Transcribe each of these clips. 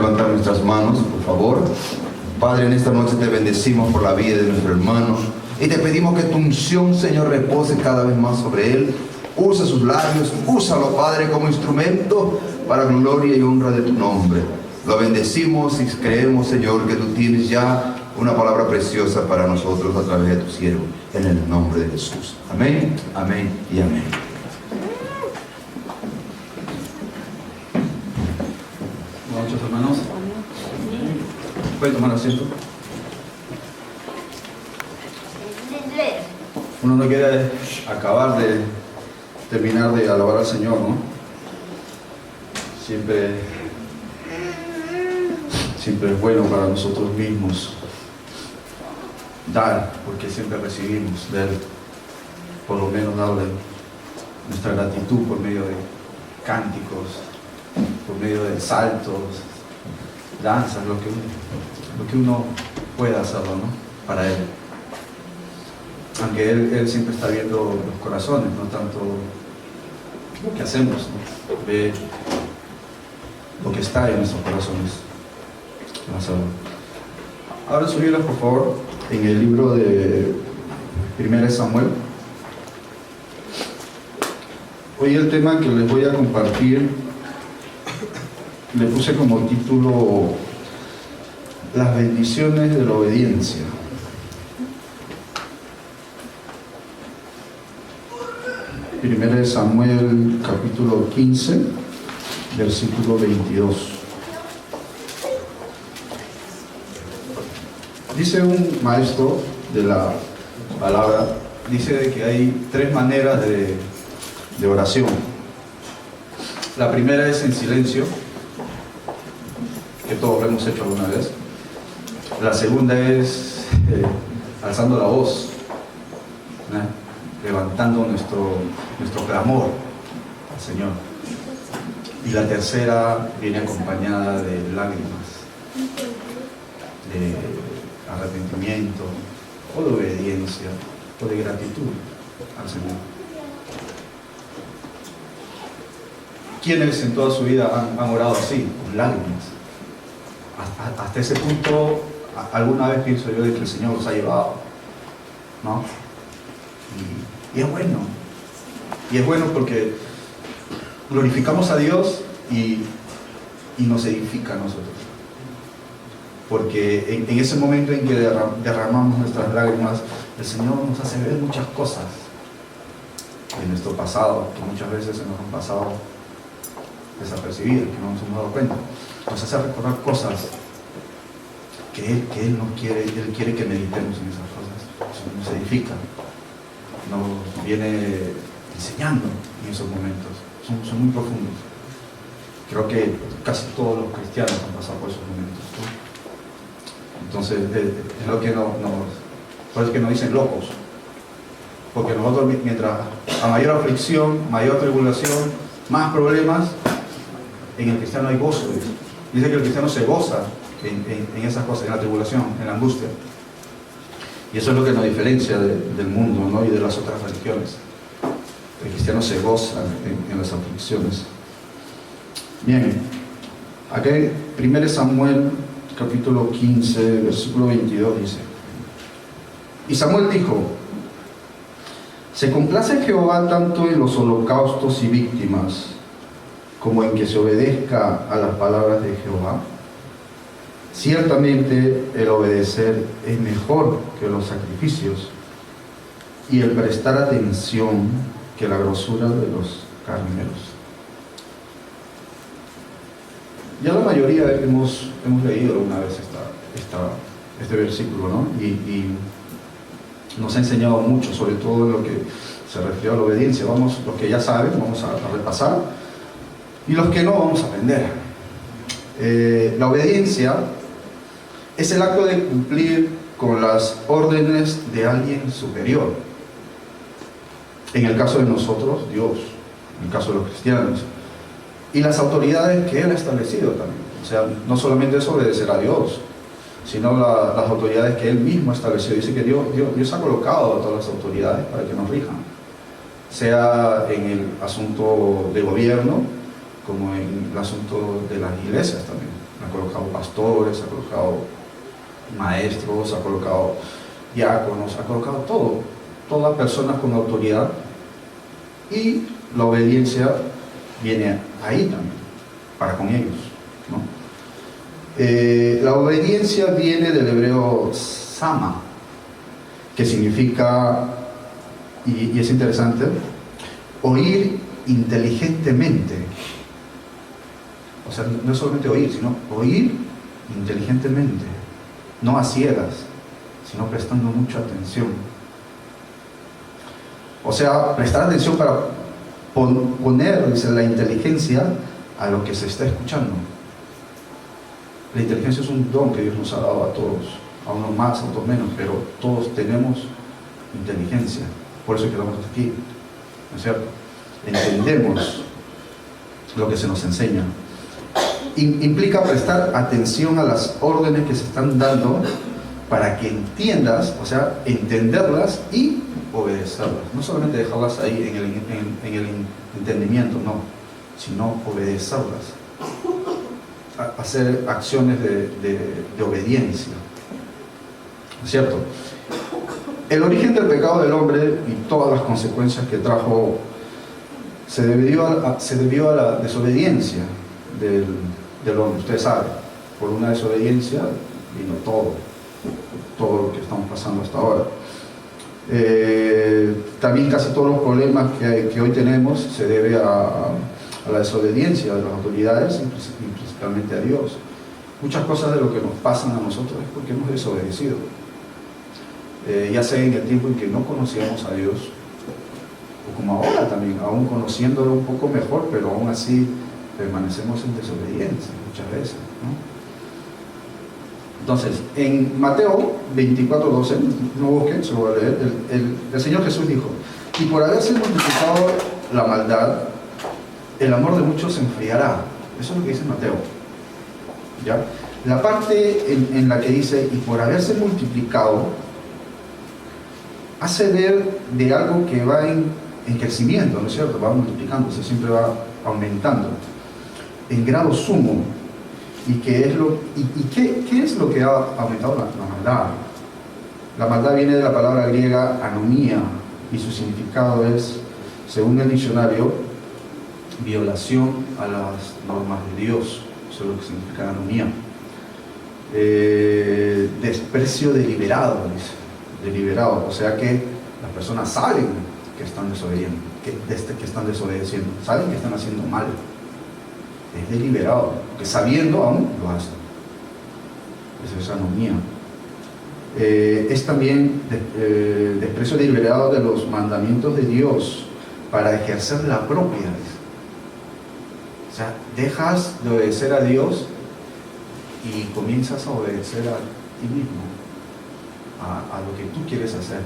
Levantar nuestras manos, por favor. Padre, en esta noche te bendecimos por la vida de nuestro hermano y te pedimos que tu unción, Señor, repose cada vez más sobre él. Usa sus labios, úsalo, Padre, como instrumento para gloria y honra de tu nombre. Lo bendecimos y creemos, Señor, que tú tienes ya una palabra preciosa para nosotros a través de tu siervo, en el nombre de Jesús. Amén, amén y amén. Buenas noches, hermanos. ¿Pueden tomar asiento? Uno no quiere acabar de terminar de alabar al Señor, ¿no? Siempre es bueno para nosotros mismos dar, porque siempre recibimos de Él. Por lo menos darle nuestra gratitud por medio de cánticos, por medio de saltos, danzas, lo que uno pueda hacerlo, ¿no? Para Él. Aunque Él siempre está viendo los corazones, no tanto lo que hacemos, ¿no? Ve lo que está en nuestros corazones. Abran su Biblia, por favor, en el libro de 1 Samuel. Hoy el tema que les voy a compartir le puse como título Las bendiciones de la obediencia. Primera de Samuel, capítulo 15, versículo 22. Dice un maestro de la palabra, dice de que hay tres maneras de oración. La primera es en silencio, que todos lo hemos hecho alguna vez. La segunda es alzando la voz, levantando nuestro clamor al Señor. Y la tercera viene acompañada de lágrimas, de arrepentimiento, o de obediencia, o de gratitud al Señor. ¿Quiénes en toda su vida han orado así, con lágrimas? Hasta ese punto, alguna vez pienso yo de que el Señor los ha llevado, ¿no? Y es bueno. Y es bueno porque glorificamos a Dios y nos edifica a nosotros. Porque en ese momento en que derramamos nuestras lágrimas, el Señor nos hace ver muchas cosas de nuestro pasado, que muchas veces se nos han pasado desapercibidas, que no nos hemos dado cuenta. Nos hace recordar cosas que Él quiere que meditemos en esas cosas. Nos edifica, nos viene enseñando en esos momentos. Son muy profundos. Creo que casi todos los cristianos han pasado por esos momentos, ¿no? Entonces, es lo que por eso que nos dicen locos. Porque nosotros, mientras a mayor aflicción, mayor tribulación, más problemas, en el cristiano hay gozo. Dice que el cristiano se goza en esas cosas, en la tribulación, en la angustia. Y eso es lo que nos diferencia del mundo, ¿no? Y de las otras religiones. El cristiano se goza en las aflicciones. Bien, acá en 1 Samuel, capítulo 15, versículo 22 dice: Y Samuel dijo: ¿Se complace Jehová tanto en los holocaustos y víctimas como en que se obedezca a las palabras de Jehová? Ciertamente el obedecer es mejor que los sacrificios, y el prestar atención que la grosura de los carneros. Ya la mayoría hemos leído alguna vez este versículo, ¿no? Y nos ha enseñado mucho, sobre todo en lo que se refiere a la obediencia. Los que ya saben, vamos a repasar, y los que no, vamos a aprender. La obediencia es el acto de cumplir con las órdenes de alguien superior. En el caso de nosotros, Dios. En el caso de los cristianos. Y las autoridades que Él ha establecido también. O sea, no solamente es obedecer a Dios, sino las autoridades que Él mismo ha establecido. Dice que Dios ha colocado a todas las autoridades para que nos rijan. Sea en el asunto de gobierno, como en el asunto de las iglesias también. Ha colocado pastores, ha colocado maestros, ha colocado diáconos, ha colocado todo, todas personas con autoridad, y la obediencia viene ahí también, para con ellos, ¿no? La obediencia viene del hebreo sama, que significa, y es interesante, oír inteligentemente. O sea, no es solamente oír, sino oír inteligentemente, no a ciegas, sino prestando mucha atención. O sea, prestar atención para poner, dice, la inteligencia a lo que se está escuchando. La inteligencia es un don que Dios nos ha dado a todos, a unos más, a otros menos, pero todos tenemos inteligencia. Por eso quedamos aquí, ¿no es cierto? Entendemos lo que se nos enseña. Implica prestar atención a las órdenes que se están dando para que entiendas, o sea, entenderlas y obedecerlas. No solamente dejarlas ahí en el entendimiento, no, sino obedecerlas. Hacer acciones de obediencia. ¿No es cierto? El origen del pecado del hombre y todas las consecuencias que trajo se debió a la desobediencia del hombre. Ustedes saben, por una desobediencia vino todo lo que estamos pasando hasta ahora. También casi todos los problemas que hoy tenemos se debe a la desobediencia de las autoridades y principalmente a Dios. Muchas cosas de lo que nos pasan a nosotros es porque hemos desobedecido. Ya sea en el tiempo en que no conocíamos a Dios, o como ahora también, aún conociéndolo un poco mejor, pero aún así permanecemos en desobediencia muchas veces, ¿no? Entonces, en Mateo 24:12, no busquen, se lo voy a leer, el Señor Jesús dijo: y por haberse multiplicado la maldad, el amor de muchos se enfriará. Eso es lo que dice Mateo, ¿ya? La parte en la que dice, y por haberse multiplicado, hace ver de algo que va en crecimiento, ¿no es cierto? Va multiplicándose, siempre va aumentando, en grado sumo. ¿Y qué es lo que ha aumentado? La maldad. La maldad viene de la palabra griega anomía, y su significado es, según el diccionario, violación a las normas de Dios. Eso es lo que significa anomía. Desprecio deliberado, dice. Deliberado, o sea que las personas saben que están desobediendo, que están desobedeciendo, saben que están haciendo mal. Es deliberado, que sabiendo aún lo hacen. Esa es anomía. Es también desprecio deliberado de los mandamientos de Dios para ejercer la propia. O sea, dejas de obedecer a Dios y comienzas a obedecer a ti mismo, a lo que tú quieres hacer.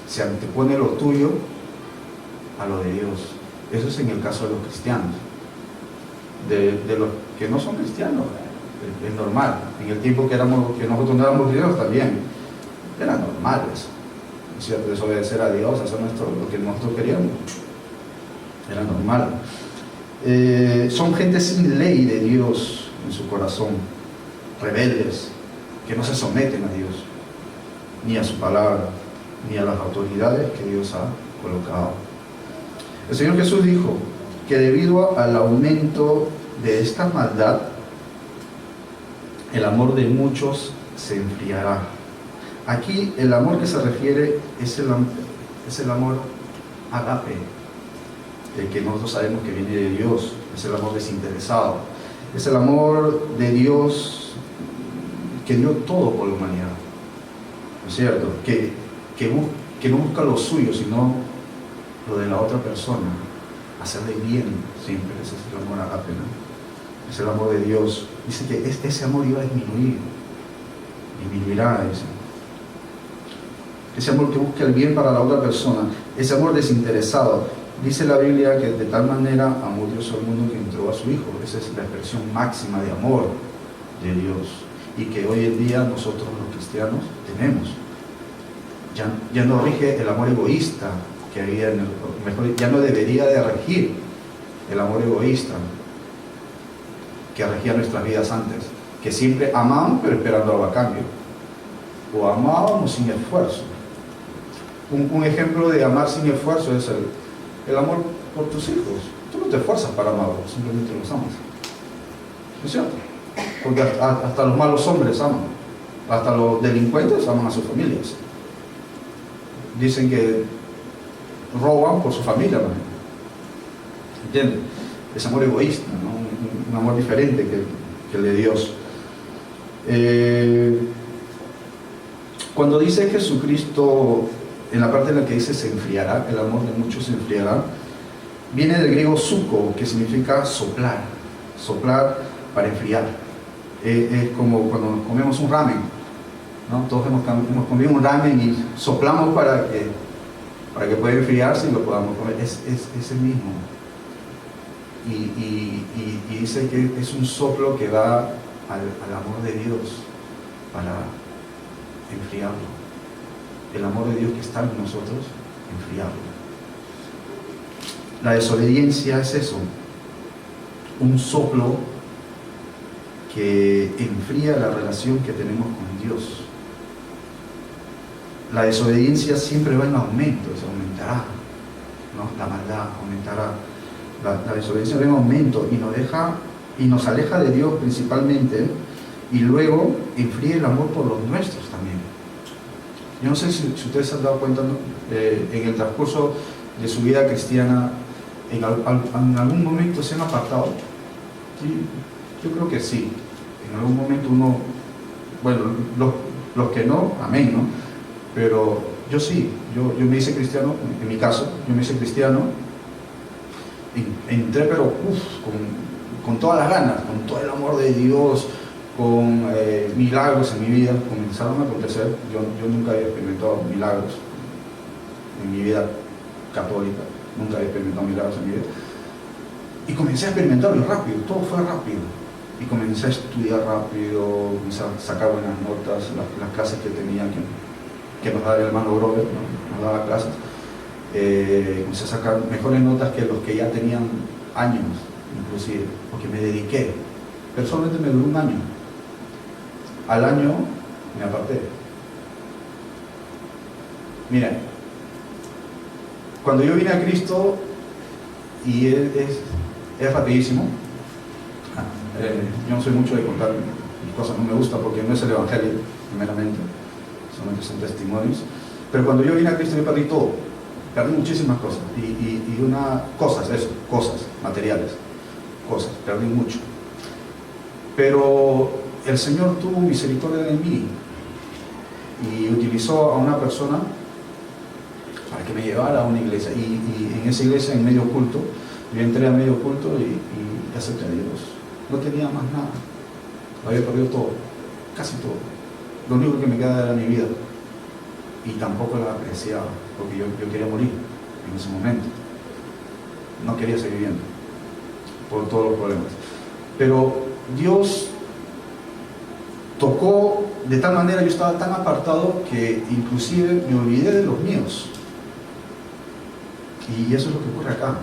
Se antepone lo tuyo a lo de Dios. Eso es en el caso de los cristianos. De los que no son cristianos, es normal. En el tiempo que nosotros no éramos cristianos también era normal eso, ¿cierto? Desobedecer a Dios, hacer lo que nosotros queríamos, era normal. Son gente sin ley de Dios en su corazón, rebeldes, que no se someten a Dios, ni a su palabra, ni a las autoridades que Dios ha colocado. El Señor Jesús dijo que debido al aumento de esta maldad, el amor de muchos se enfriará. Aquí el amor que se refiere es el amor agape, el que nosotros sabemos que viene de Dios, es el amor desinteresado, es el amor de Dios que dio todo por la humanidad, ¿no es cierto? Que no busca lo suyo, sino lo de la otra persona, hacerle bien siempre. Ese es el amor agape, ¿no? Es el amor de Dios. Dice que ese amor iba a disminuirá, dice. Ese amor que busca el bien para la otra persona, ese amor desinteresado. Dice la Biblia que de tal manera amó Dios al mundo que entregó a su Hijo. Esa es la expresión máxima de amor de Dios, y que hoy en día nosotros los cristianos tenemos. Ya no rige el amor egoísta que había ya no debería de regir el amor egoísta que regía nuestras vidas antes. que siempre amaban pero esperando algo a cambio, o amábamos sin esfuerzo. Un ejemplo de amar sin esfuerzo es el amor por tus hijos. Tú no te esfuerzas para amarlos, simplemente los amas. ¿No es cierto? Porque hasta los malos hombres aman, hasta los delincuentes aman a sus familias. Dicen que roban por su familia, ¿no? ¿Entiendes? Es amor egoísta, ¿no? Un amor diferente que el de Dios. Cuando dice Jesucristo, en la parte en la que dice se enfriará, el amor de muchos se enfriará, viene del griego suko, que significa soplar para enfriar. Es como cuando comemos un ramen, ¿no? Todos hemos comido un ramen y soplamos para que pueda enfriarse y lo podamos comer. Es el mismo. Y dice que es un soplo que va al amor de Dios para enfriarlo. El amor de Dios que está en nosotros, enfriarlo. La desobediencia es eso, un soplo que enfría la relación que tenemos con Dios. La desobediencia siempre va en aumento, se aumentará, ¿no? La maldad aumentará. La desobediencia va en aumento y nos aleja de Dios principalmente, y luego enfría el amor por los nuestros también. Yo no sé si ustedes se han dado cuenta, ¿no? En el transcurso de su vida cristiana, en algún momento se han apartado. Sí, yo creo que sí. En algún momento uno, bueno, los que no, amén, ¿no? Pero yo sí, yo me hice cristiano, en mi caso, yo me hice cristiano, entré pero con todas las ganas, con todo el amor de Dios, con milagros en mi vida, comenzaron a acontecer. Yo nunca había experimentado milagros en mi vida católica, nunca había experimentado milagros en mi vida, y comencé a experimentarlo rápido, todo fue rápido, y comencé a estudiar rápido, comencé a sacar buenas notas, las clases que tenía que nos daba el hermano Grover, ¿no? Nos daba clases, comencé a sacar mejores notas que los que ya tenían años, inclusive, porque me dediqué. Personalmente me duró un año. Al año me aparté. Miren, cuando yo vine a Cristo, y es rapidísimo, yo no soy mucho de contar mis cosas, no me gusta porque no es el Evangelio, primeramente, solamente son testimonios, pero cuando yo vine a Cristo yo perdí todo, perdí muchísimas cosas, cosas materiales, perdí mucho, pero el Señor tuvo misericordia de mí y utilizó a una persona para que me llevara a una iglesia, y en esa iglesia, en medio culto, yo entré a medio culto y acepté a Dios. No tenía más nada, había perdido todo, casi todo. Lo único que me quedaba era mi vida, y tampoco la apreciaba, porque yo quería morir en ese momento, no quería seguir viviendo por todos los problemas, pero Dios tocó de tal manera, yo estaba tan apartado que inclusive me olvidé de los míos. Y eso es lo que ocurre acá,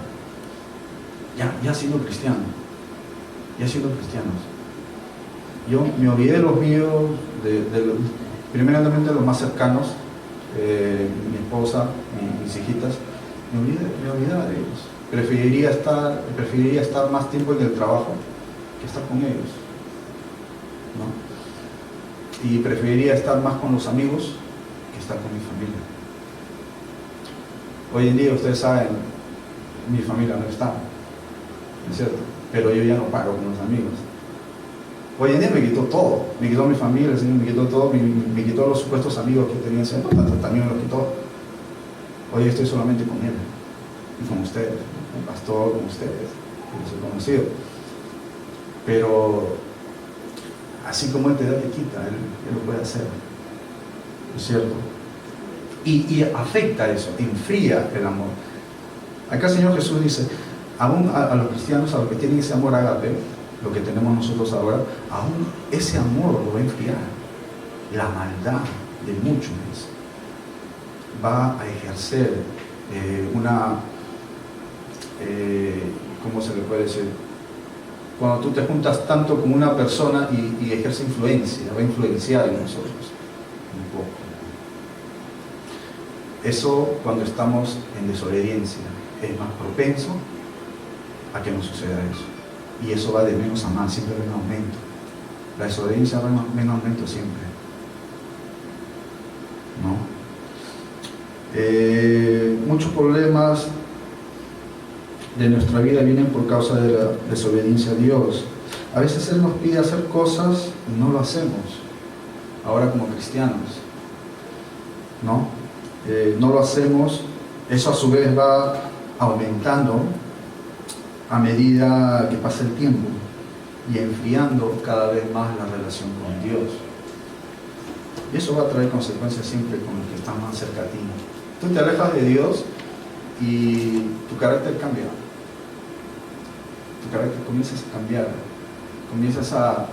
ya siendo cristiano, ya siendo cristianos. Yo me olvidé de los míos, primeramente de los más cercanos, mi esposa, mis hijitas, me olvidaba de ellos. Preferiría estar más tiempo en el trabajo que estar con ellos, ¿no? Y preferiría estar más con los amigos que estar con mi familia. Hoy en día, ustedes saben, mi familia no está, ¿no es cierto? Pero yo ya no paro con los amigos. Hoy en día me quitó todo, me quitó mi familia, el Señor me quitó todo, me quitó los supuestos amigos que tenía siempre, también me los quitó. Hoy estoy solamente con Él y con ustedes, el pastor, con ustedes, que los he conocido. Pero así como Él te da, te quita, Él lo puede hacer, ¿no es cierto? Y afecta eso, enfría el amor. Acá el Señor Jesús dice, aún a los cristianos, a los que tienen ese amor ágape, lo que tenemos nosotros ahora, aún ese amor lo va a enfriar. La maldad de muchos va a ejercer ¿cómo se le puede decir? cuando tú te juntas tanto con una persona y ejerce influencia, va a influenciar en nosotros un poco. Eso, cuando estamos en desobediencia, es más propenso a que nos suceda eso. Y eso va de menos a más, siempre va en aumento. La desobediencia va en aumento siempre, ¿no? Muchos problemas de nuestra vida vienen por causa de la desobediencia a Dios. A veces Él nos pide hacer cosas y no lo hacemos. Ahora como cristianos, ¿no? No lo hacemos. Eso a su vez va aumentando a medida que pasa el tiempo y enfriando cada vez más la relación con Dios. Y eso va a traer consecuencias siempre con los que están más cerca a ti. Tú te alejas de Dios y tu carácter cambia. Tu carácter comienzas a cambiar. Comienzas a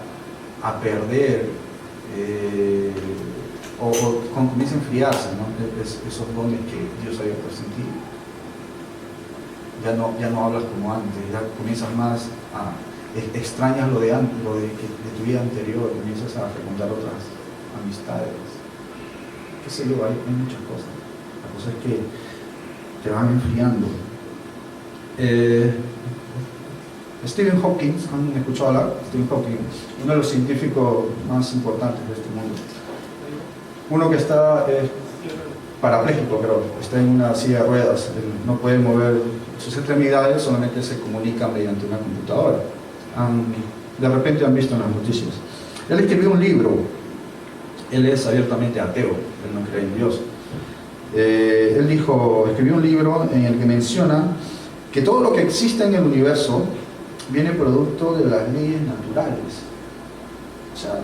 perder o comienza a enfriarse, ¿no? Esos dones que Dios había puesto en ti. Ya no hablas como antes, ya comienzas más a extrañas lo de tu vida anterior, comienzas a frecuentar otras amistades, qué sé yo, hay muchas cosas. La cosa es que te van enfriando. Stephen Hawking, ¿han escuchado hablar? Stephen Hawking, uno de los científicos más importantes de este mundo. Uno que está parapléjico, pero está en una silla de ruedas, no puede mover sus extremidades, solamente se comunica mediante una computadora. De repente han visto en las noticias. Él escribió un libro. Él es abiertamente ateo, él no cree en Dios. Él escribió un libro en el que menciona que todo lo que existe en el universo viene producto de las leyes naturales. O sea,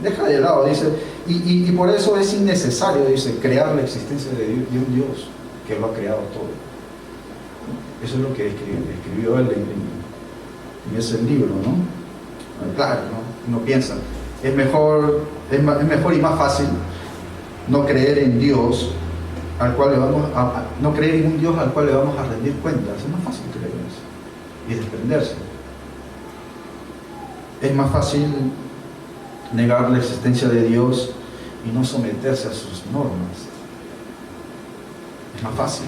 deja de lado, dice, y por eso es innecesario, dice, crear la existencia de un Dios que lo ha creado todo. Eso es lo que escribió él en ese libro, ¿no? Claro, ¿no? Uno piensa, es mejor y más fácil no creer en Dios al cual no creer en un Dios al cual le vamos a rendir cuentas. Es más fácil creer en eso y desprenderse. Es más fácil negar la existencia de Dios y no someterse a sus normas. Es más fácil.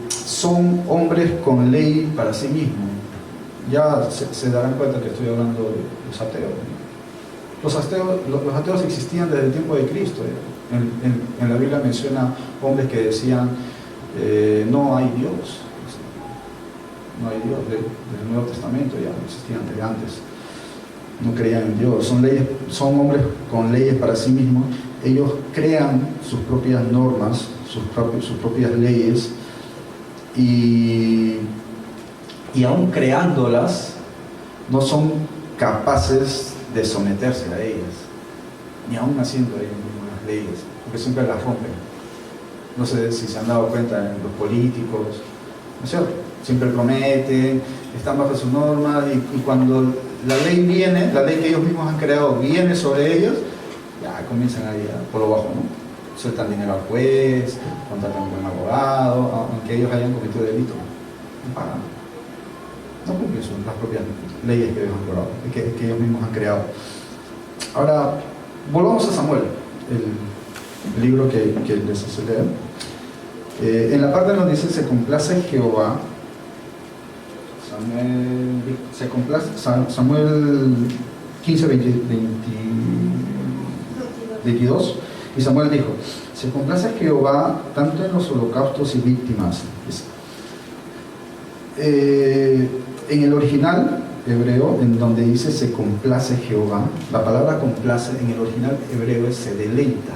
Son hombres con ley para sí mismos. Ya se darán cuenta que estoy hablando de los ateos. Los ateos existían desde el tiempo de Cristo. En la Biblia menciona hombres que decían no hay Dios. No hay Dios. Desde el Nuevo Testamento ya no existían desde antes. No creían en Dios. Son hombres con leyes para sí mismos. Ellos crean sus propias normas, sus propias leyes, y aún creándolas no son capaces de someterse a ellas, ni aún haciendo ellos mismos las leyes, porque siempre las rompen. No sé si se han dado cuenta en los políticos, ¿no es cierto? Siempre prometen, están bajo sus normas, y cuando la ley viene, la ley que ellos mismos han creado viene sobre ellos, ya comienzan ahí por lo bajo, ¿no? Sueltan dinero al juez, contratan un buen abogado, aunque ellos hayan cometido delito, no pagan. No cumplen las propias leyes que ellos han creado, que ellos mismos han creado. Ahora, volvamos a Samuel, el libro que les hace leer. En la parte donde dice se complace Jehová, Samuel 15, 22, y Samuel dijo, se complace Jehová tanto en los holocaustos y víctimas. En el original hebreo, en donde dice se complace Jehová, la palabra complace en el original hebreo es se deleita,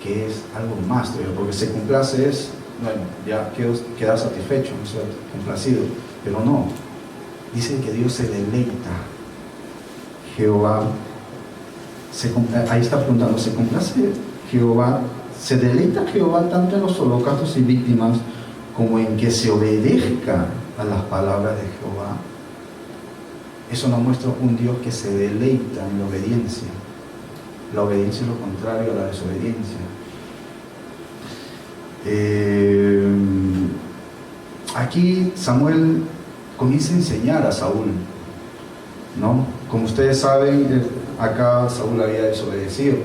que es algo más todavía, porque se complace es, bueno, ya queda satisfecho, ¿no es cierto? Complacido, pero no, dice que Dios se deleita. Jehová, ahí está preguntando, ¿se complace Jehová? ¿Se deleita Jehová tanto en los holocaustos y víctimas como en que se obedezca a las palabras de Jehová? Eso nos muestra un Dios que se deleita en la obediencia. La obediencia es lo contrario a la desobediencia. aquí Samuel comienza a enseñar a Saúl, ¿no? Como ustedes saben, acá Saúl había desobedecido.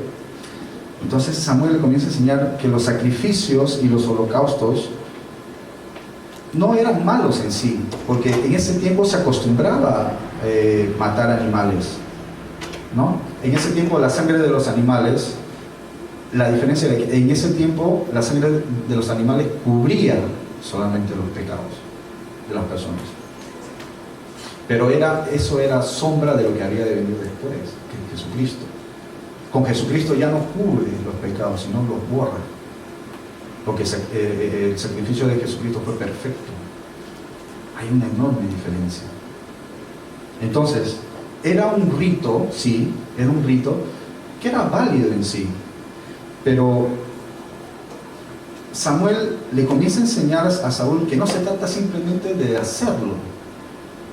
Entonces Samuel le comienza a enseñar que los sacrificios y los holocaustos no eran malos en sí, porque en ese tiempo se acostumbraba a matar animales, ¿no? En ese tiempo la sangre de los animales, la diferencia de que en ese tiempo la sangre de los animales cubría solamente los pecados de las personas. Pero eso era sombra de lo que había de venir después, que Jesucristo. Con Jesucristo ya no cubre los pecados, sino los borra. Porque el sacrificio de Jesucristo fue perfecto. Hay una enorme diferencia. Entonces, era un rito, sí, era un rito que era válido en sí. Pero Samuel le comienza a enseñar a Saúl que no se trata simplemente de hacerlo,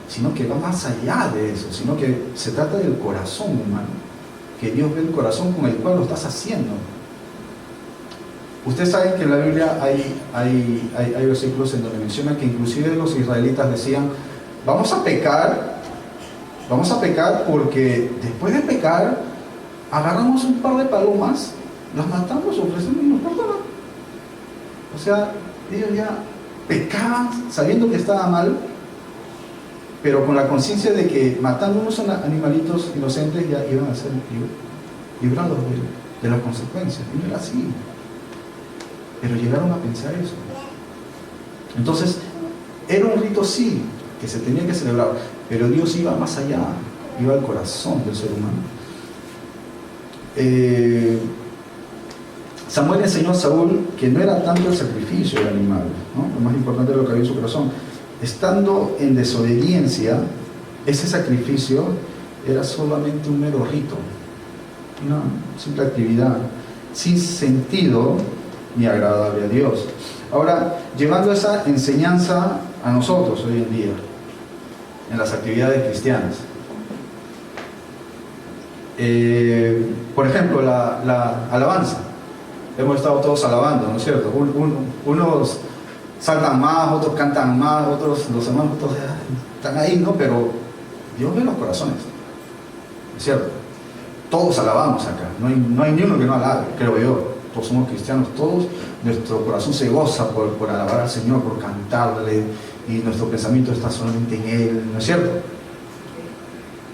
sino que va más allá de eso, sino que se trata del corazón humano, que Dios ve el corazón con el cual lo estás haciendo. Ustedes saben que en la Biblia hay versículos en donde menciona que inclusive los israelitas decían, vamos a pecar porque después de pecar, agarramos un par de palomas, las matamos, ofrecemos y nos perdonan. O sea, ellos ya pecaban sabiendo que estaba mal, pero con la conciencia de que matando unos animalitos inocentes ya iban a ser librados de las consecuencias. Y no era así. Pero llegaron a pensar eso. Entonces, era un rito sí, que se tenía que celebrar, pero Dios iba más allá, iba al corazón del ser humano. Samuel enseñó a Saúl que no era tanto el sacrificio del animal, ¿no? Lo más importante es lo que había en su corazón. Estando en desobediencia, ese sacrificio era solamente un mero rito, una simple actividad, sin sentido ni agradable a Dios. Ahora, llevando esa enseñanza a nosotros hoy en día, en las actividades cristianas. Por ejemplo, la alabanza. Hemos estado todos alabando, ¿no es cierto? Unos saltan más, otros cantan más, otros, los hermanos, otros están ahí, ¿no? Pero Dios ve los corazones, ¿no es cierto? Todos alabamos acá, no hay ni uno que no alabe, creo yo. Todos somos cristianos, todos, nuestro corazón se goza por alabar al Señor, por cantarle, y nuestro pensamiento está solamente en Él, ¿no es cierto?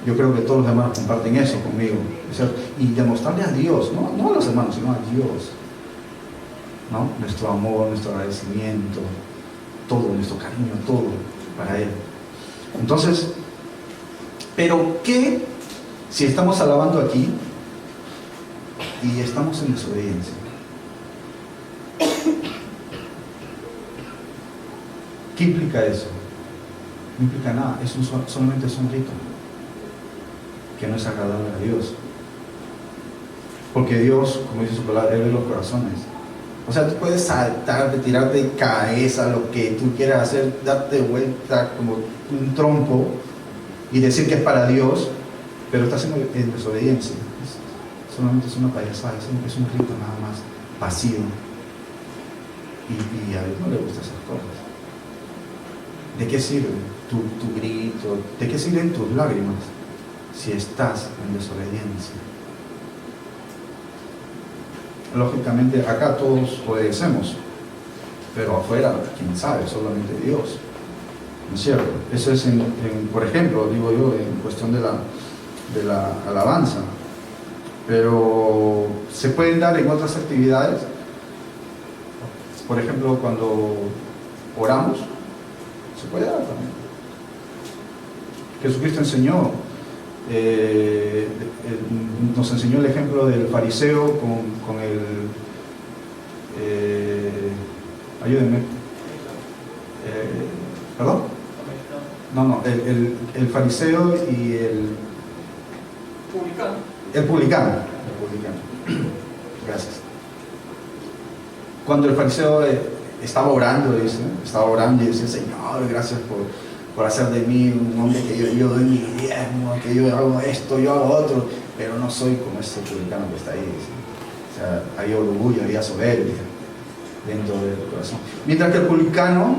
Yo creo que todos los hermanos comparten eso conmigo, ¿no es cierto? Y demostrarle a Dios, no a los hermanos, sino a Dios, ¿no? Nuestro amor, nuestro agradecimiento, todo, nuestro cariño, todo para Él. Entonces, ¿pero qué si estamos alabando aquí y estamos en desobediencia? ¿Qué implica eso? No implica nada, solamente es un rito que no es agradable a Dios. Porque Dios, como dice su palabra, Él ve los corazones. O sea, tú puedes saltar, tirarte de cabeza, lo que tú quieras hacer, darte vuelta como un trompo y decir que es para Dios, pero estás en desobediencia. Solamente es una payasada, es un rito nada más vacío. Y a Dios no le gustan esas cosas. ¿De qué sirve tu grito? ¿De qué sirven tus lágrimas si estás en desobediencia? Lógicamente acá todos obedecemos, pero afuera, quién sabe, solamente Dios, ¿no es cierto? Eso es, por ejemplo, digo yo, en cuestión de la alabanza, pero se pueden dar en otras actividades. Por ejemplo, cuando oramos, se puede dar también. Jesucristo enseñó, nos enseñó el ejemplo del fariseo con el ayúdenme, ¿perdón? No, el fariseo y el publicano. Gracias. Cuando el fariseo estaba orando y decía, Señor, gracias por hacer de mí un hombre que yo doy mi diezmo, que yo hago esto, yo hago otro, pero no soy como ese publicano que está ahí, ¿sí? O sea, hay orgullo, hay soberbia dentro del corazón. Mientras que el publicano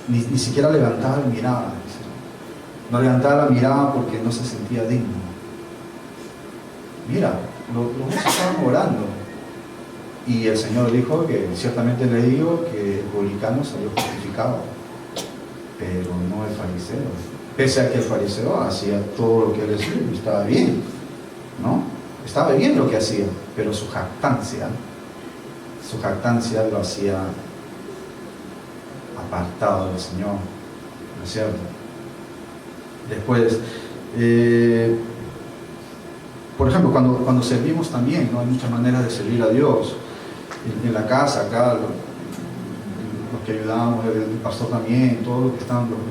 ni siquiera levantaba la mirada. Dice. No levantaba la mirada porque no se sentía digno. Mira, los dos estaban orando. Y el Señor dijo que ciertamente le digo que el publicano salió justificado, pero no el fariseo. Pese a que el fariseo hacía todo lo que él decía y estaba bien, ¿no? Estaba bien lo que hacía, pero su jactancia lo hacía apartado del Señor, ¿no es cierto? Después, por ejemplo, cuando servimos también, ¿no? Hay muchas maneras de servir a Dios. En la casa, acá, los que ayudamos, el pastor también, todos los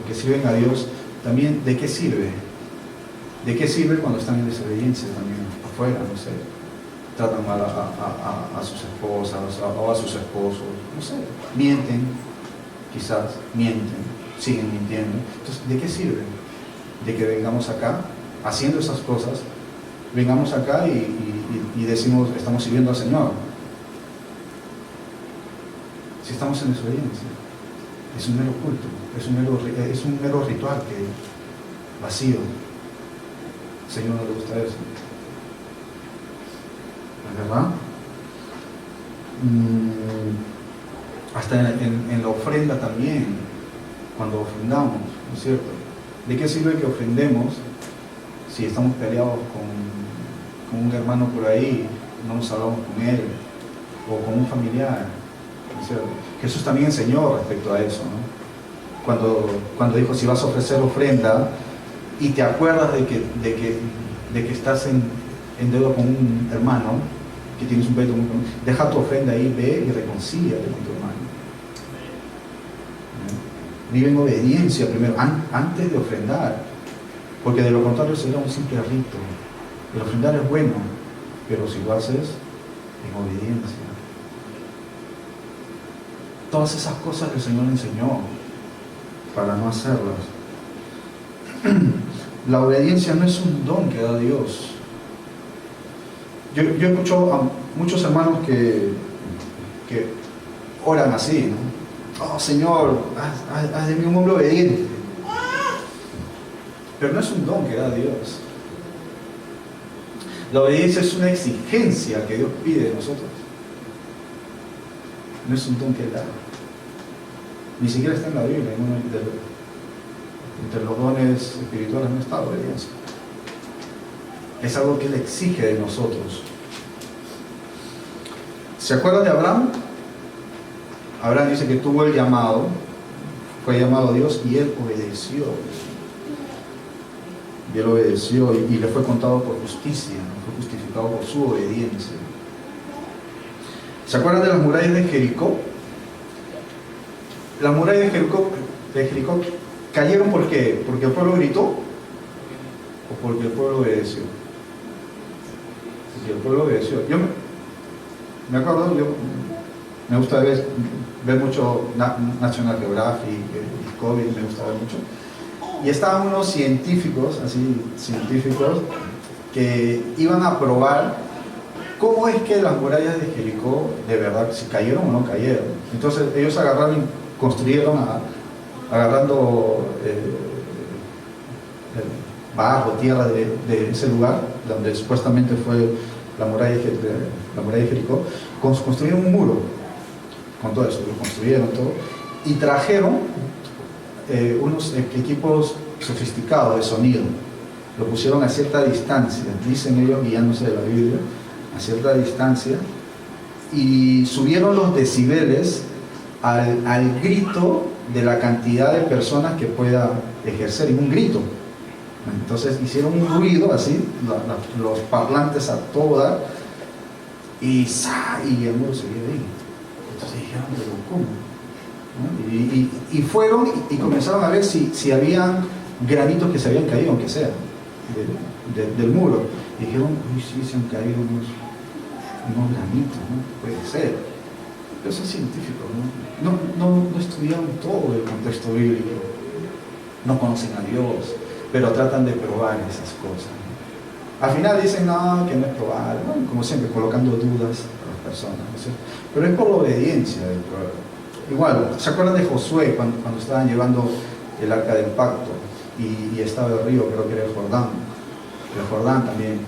que sirven a Dios, también, ¿de qué sirve? ¿De qué sirve cuando están en desobediencia también afuera? No sé, tratan mal a sus esposas o a sus esposos, no sé, mienten, quizás mienten, siguen mintiendo. Entonces, ¿de qué sirve? De que vengamos acá, haciendo esas cosas, vengamos acá y decimos, estamos sirviendo al Señor. Si estamos en desobediencia, es un mero culto, es un mero ritual que vacío. Al Señor no le gusta eso. ¿Es verdad? Hasta en la ofrenda también, cuando ofrendamos, ¿no es cierto? ¿De qué sirve que ofrendemos si estamos peleados con un hermano por ahí, no nos hablamos con él, o con un familiar? ¿No es cierto? Jesús también enseñó respecto a eso, ¿no? Cuando dijo, si vas a ofrecer ofrenda y te acuerdas de que estás en deuda con un hermano, que tienes un pleito muy común, deja tu ofrenda ahí, ve y reconcíliate con tu hermano. Vive en obediencia primero, antes de ofrendar, porque de lo contrario sería un simple rito. El ofrendar es bueno, pero si lo haces en obediencia. Todas esas cosas que el Señor enseñó para no hacerlas. La obediencia no es un don que da Dios. Yo escucho a muchos hermanos que oran así, ¿no? Oh Señor, haz de mí un hombre obediente. Pero no es un don que da Dios. La obediencia es una exigencia que Dios pide de nosotros. No es un don que da. Ni siquiera está en la Biblia. Entre los dones espirituales no está la obediencia. Es algo que Él exige de nosotros. ¿Se acuerdan de Abraham? Abraham dice que tuvo el llamado, fue llamado a Dios y él obedeció. Y él obedeció y le fue contado por justicia, fue justificado por su obediencia. ¿Se acuerdan de las murallas de Jericó? Las murallas de Jericó cayeron ¿por qué? ¿Porque el pueblo gritó? ¿O porque el pueblo obedeció? Porque el pueblo obedeció. Yo me acuerdo, me gusta ver mucho National Geographic, Discovery, me gusta ver mucho. Y estaban unos científicos que iban a probar cómo es que las murallas de Jericó de verdad si cayeron o no cayeron. Entonces ellos agarraron y construyeron agarrando barro, tierra de ese lugar donde supuestamente fue la muralla de Jericó, construyeron un muro con todo eso, lo construyeron todo y trajeron unos equipos sofisticados de sonido, lo pusieron a cierta distancia, dicen ellos guiándose de la Biblia, a cierta distancia, y subieron los decibeles al grito de la cantidad de personas que pueda ejercer en un grito. Entonces hicieron un ruido así, los parlantes a toda, y el muro seguía ahí. Entonces dijeron, pero ¿cómo? ¿No? Y fueron y comenzaron a ver si habían granitos que se habían caído, aunque sea, del muro. Y dijeron, uy, sí, se han caído unos granitos, ¿no? Puede ser. Pero son científicos, no estudiaron todo el contexto bíblico, no conocen a Dios, pero tratan de probar esas cosas. Al final dicen, no, que no es probar, ¿no? Como siempre, colocando dudas a las personas, ¿no? Pero es por la obediencia del pueblo. igual, ¿se acuerdan de Josué cuando estaban llevando el arca del pacto y estaba el río, creo que era el Jordán también,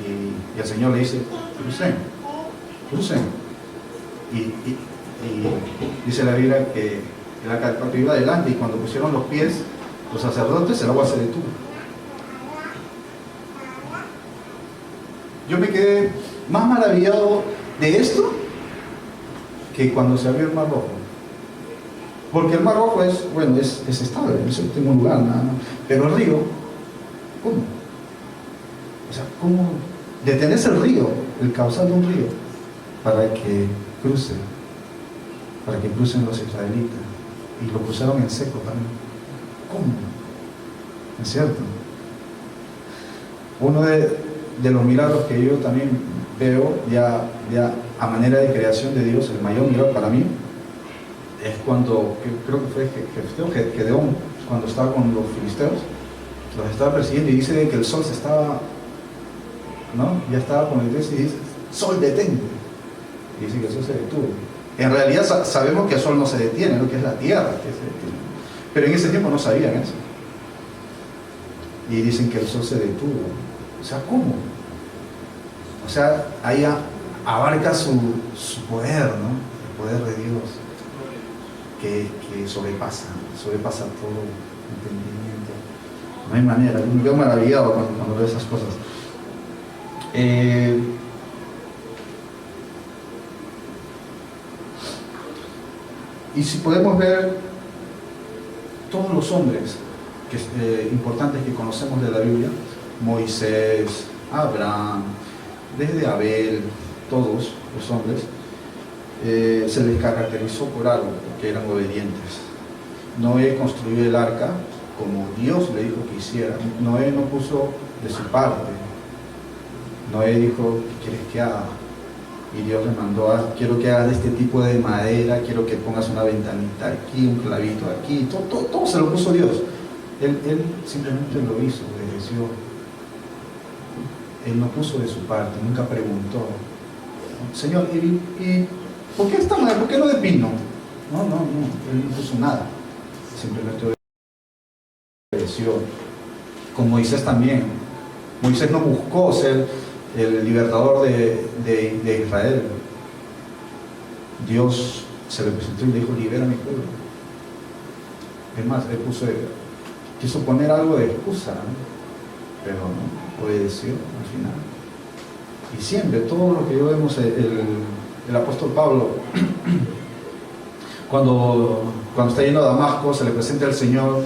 y el Señor le dice, crucen. Y dice la Biblia que el arca del pacto iba adelante y cuando pusieron los pies los sacerdotes, el agua se detuvo. Yo me quedé más maravillado de esto que cuando se abrió el Mar Rojo. Porque el Mar Rojo es estable, es tengo un lugar, nada más. Pero el río, ¿cómo? O sea, ¿cómo detenerse el río, el causal de un río, para que crucen los israelitas? Y lo cruzaron en seco también. ¿Cómo? ¿Es cierto? Uno de los milagros que yo también veo ya a manera de creación de Dios, el mayor milagro para mí es cuando, creo que fue Gedeón, cuando estaba con los filisteos, los estaba persiguiendo y dice que el sol se estaba, ¿no? Ya estaba con el y dice, sol detente, y dice que el sol se detuvo. En realidad sabemos que el sol no se detiene, lo que es la tierra que se detiene, pero en ese tiempo no sabían eso y dicen que el sol se detuvo. O sea, ¿cómo? O sea, ahí abarca su poder, ¿no? El poder de Dios que sobrepasa todo entendimiento. No hay manera. Yo me quedo maravillado cuando veo esas cosas. Y si podemos ver todos los hombres importantes que conocemos de la Biblia, Moisés, Abraham, desde Abel, todos los hombres, se les caracterizó por algo, porque eran obedientes. Noé construyó el arca como Dios le dijo que hiciera. Noé no puso de su parte. Noé dijo, ¿qué quieres que haga? Y Dios le mandó, quiero que hagas de este tipo de madera, quiero que pongas una ventanita aquí, un clavito aquí, todo se lo puso Dios. Él simplemente lo hizo, obedeció. Él no puso de su parte, nunca preguntó, Señor, ¿y por qué esta madera? ¿Por qué no de pino? No, él no puso nada, simplemente obedeció. Con Moisés también. Moisés no buscó ser el libertador de Israel. Dios se le presentó y le dijo, libera a mi pueblo. Es más, quiso poner algo de excusa, ¿no? Pero no, obedeció al final. Y siempre, todo lo que vemos, el apóstol Pablo, cuando está yendo a Damasco, se le presenta al Señor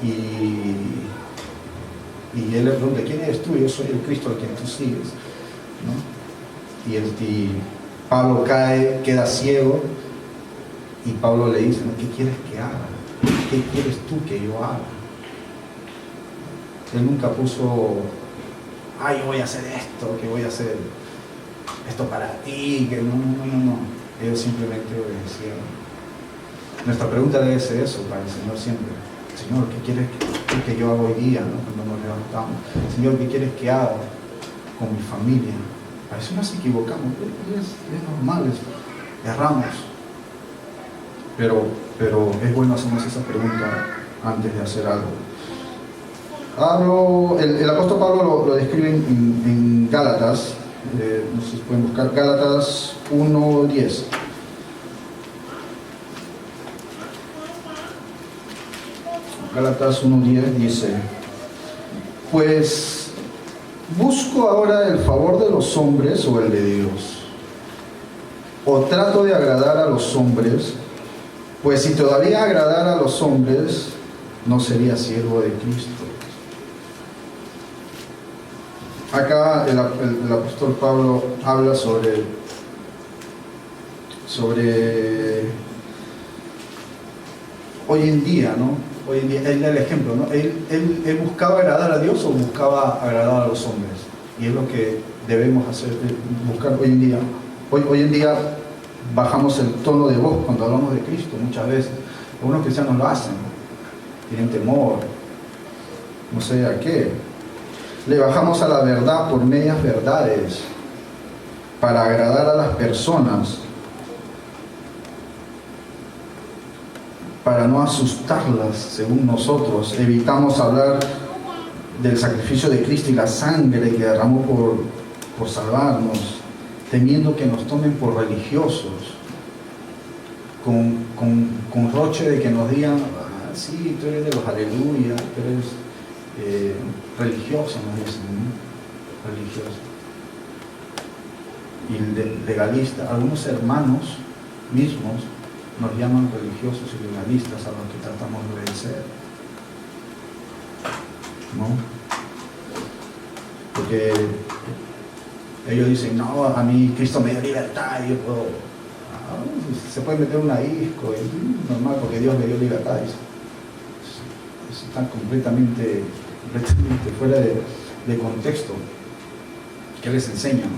y él le pregunta, ¿quién eres tú? Yo soy el Cristo al quien tú sigues, ¿no? Y Pablo cae, queda ciego, y Pablo le dice, ¿qué quieres que haga? ¿Qué quieres tú que yo haga? Él nunca puso, yo voy a hacer esto, que voy a hacer esto para ti, que no. Ellos simplemente obedecieron. Nuestra pregunta debe ser eso para el Señor siempre. Señor, ¿qué quieres que yo haga hoy día, ¿no? Cuando nos levantamos? Señor, ¿qué quieres que haga con mi familia? A veces nos equivocamos, es normal, erramos. Pero es bueno hacernos esa pregunta antes de hacer algo. El apóstol Pablo lo describe en Gálatas, no sé si pueden buscar, Gálatas 1:10. Gálatas 1:10 dice, pues busco ahora el favor de los hombres o el de Dios, o trato de agradar a los hombres, pues si todavía agradara a los hombres, no sería siervo de Cristo. Acá el apóstol Pablo habla sobre hoy en día, ¿no? Hoy en día, él da el ejemplo, ¿no? Él buscaba agradar a Dios o buscaba agradar a los hombres. Y es lo que debemos hacer, buscar hoy en día. Hoy en día bajamos el tono de voz cuando hablamos de Cristo muchas veces. Algunos cristianos lo hacen, tienen temor, no sé a qué. Le bajamos a la verdad por medias verdades para agradar a las personas. para no asustarlas, según nosotros, evitamos hablar del sacrificio de Cristo y la sangre que derramó por salvarnos, temiendo que nos tomen por religiosos, con roche de que nos digan, ah, sí, tú eres de los aleluya, tú eres religioso, nos dicen, ¿no? Religioso. Y legalista, algunos hermanos mismos nos llaman religiosos y legalistas a los que tratamos de obedecer, ¿no? Porque ellos dicen, no, a mí Cristo me dio libertad y yo puedo, se puede meter una disco, es normal porque Dios me dio libertad. Están completamente fuera de contexto. ¿Qué les enseñan?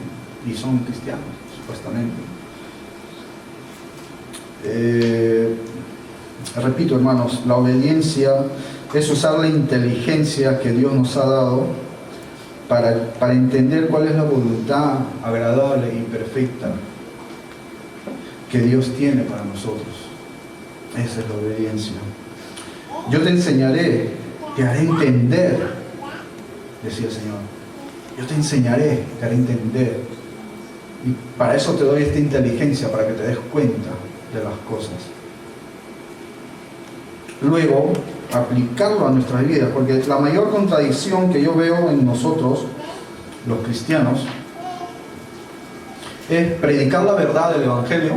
Y son cristianos, supuestamente. Repito, hermanos, la obediencia es usar la inteligencia que Dios nos ha dado para entender cuál es la voluntad agradable y perfecta que Dios tiene para nosotros. Esa es la obediencia. Yo te enseñaré, te haré entender, decía el Señor. Yo te enseñaré, te haré entender. Y para eso te doy esta inteligencia, para que te des cuenta de las cosas. Luego, aplicarlo a nuestras vidas, porque la mayor contradicción que yo veo en nosotros, los cristianos, es predicar la verdad del Evangelio,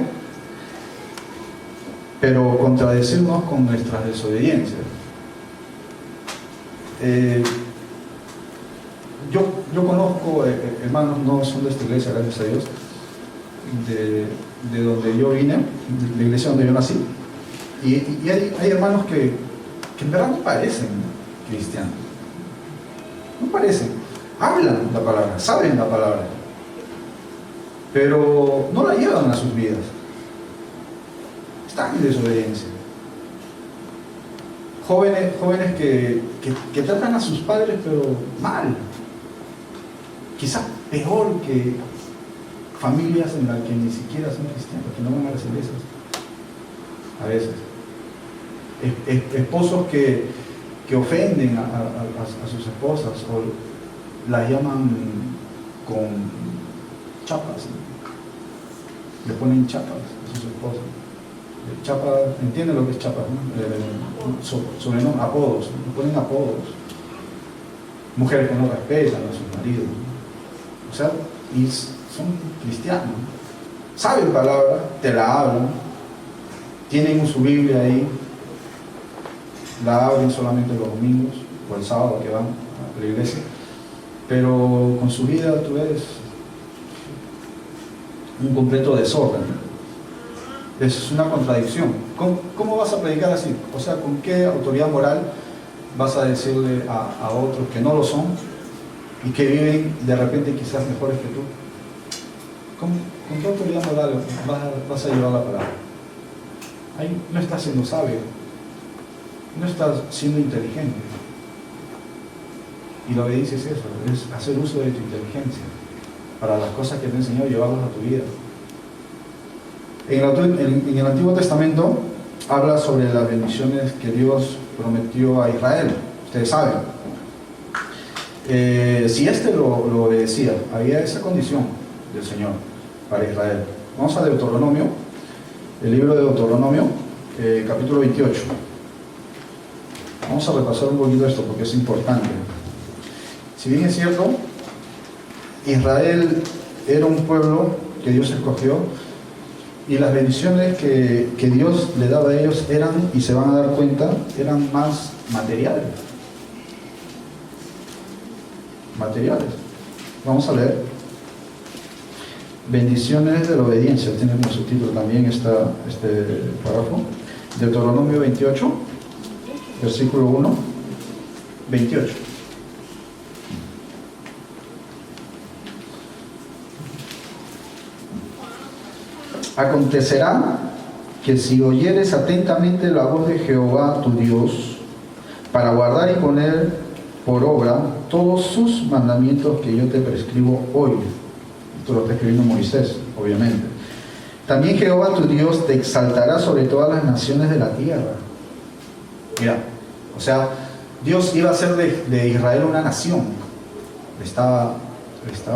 pero contradecirnos con nuestras desobediencias. Yo conozco, hermanos, no son de esta iglesia, gracias a Dios, de donde yo vine, de la iglesia donde yo nací, y hay hermanos que en verdad no parecen cristianos, no parecen, hablan la palabra, saben la palabra, pero no la llevan a sus vidas, están en desobediencia. Jóvenes que tratan a sus padres pero mal, quizás peor que familias en las que ni siquiera son cristianos, que no van a las iglesias a veces. Esposos que ofenden a sus esposas o las llaman con chapas, ¿no? Le ponen chapas a sus esposas. Chapa, ¿entienden lo que es chapa? ¿No? Sobrenombre, apodos, le ponen apodos. Mujeres que no respetan a sus maridos, ¿no? O sea, y son cristianos, saben palabra, te la hablan, tienen su Biblia ahí, la abren solamente los domingos o el sábado que van a la iglesia, pero con su vida tú ves un completo desorden. Es una contradicción. ¿Cómo vas a predicar así? O sea, ¿con qué autoridad moral vas a decirle a otros que no lo son y que viven de repente quizás mejores que tú? ¿Con qué autoridad moral vas a llevar la palabra? Ahí no estás siendo sabio, no estás siendo inteligente. Y la obediencia es eso, es hacer uso de tu inteligencia para las cosas que te enseñó, llevarlas a tu vida. En el Antiguo Testamento habla sobre las bendiciones que Dios prometió a Israel. Ustedes saben. Si lo obedecía, había esa condición del Señor para Israel. Vamos a Deuteronomio, el libro de Deuteronomio, capítulo 28. Vamos a repasar un poquito esto porque es importante. Si bien es cierto, Israel era un pueblo que Dios escogió, y las bendiciones que Dios le daba a ellos eran, y se van a dar cuenta, eran más materiales. Vamos a leer. Bendiciones de la obediencia. Tiene como subtítulo también este párrafo. Deuteronomio 28, versículo 1, 28. Acontecerá que si oyeres atentamente la voz de Jehová tu Dios, para guardar y poner por obra todos sus mandamientos que yo te prescribo hoy. Esto lo está escribiendo Moisés, obviamente. También Jehová tu Dios te exaltará sobre todas las naciones de la tierra. Mira, o sea, Dios iba a hacer de Israel una nación. Le estaba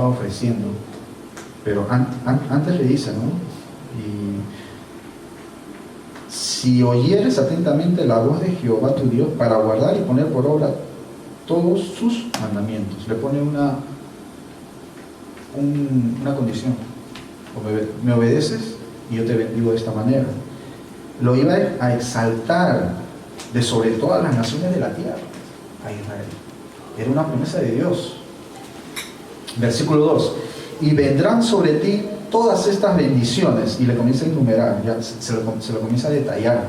ofreciendo. Pero antes le dice, ¿no? Y si oyeres atentamente la voz de Jehová tu Dios para guardar y poner por obra todos sus mandamientos. Le pone una condición. Me obedeces y yo te bendigo de esta manera. Lo iba a exaltar de sobre todas las naciones de la tierra a Israel. Era una promesa de Dios. Versículo 2. Y vendrán sobre ti todas estas bendiciones. Y le comienza a enumerar, ya se lo comienza a detallar.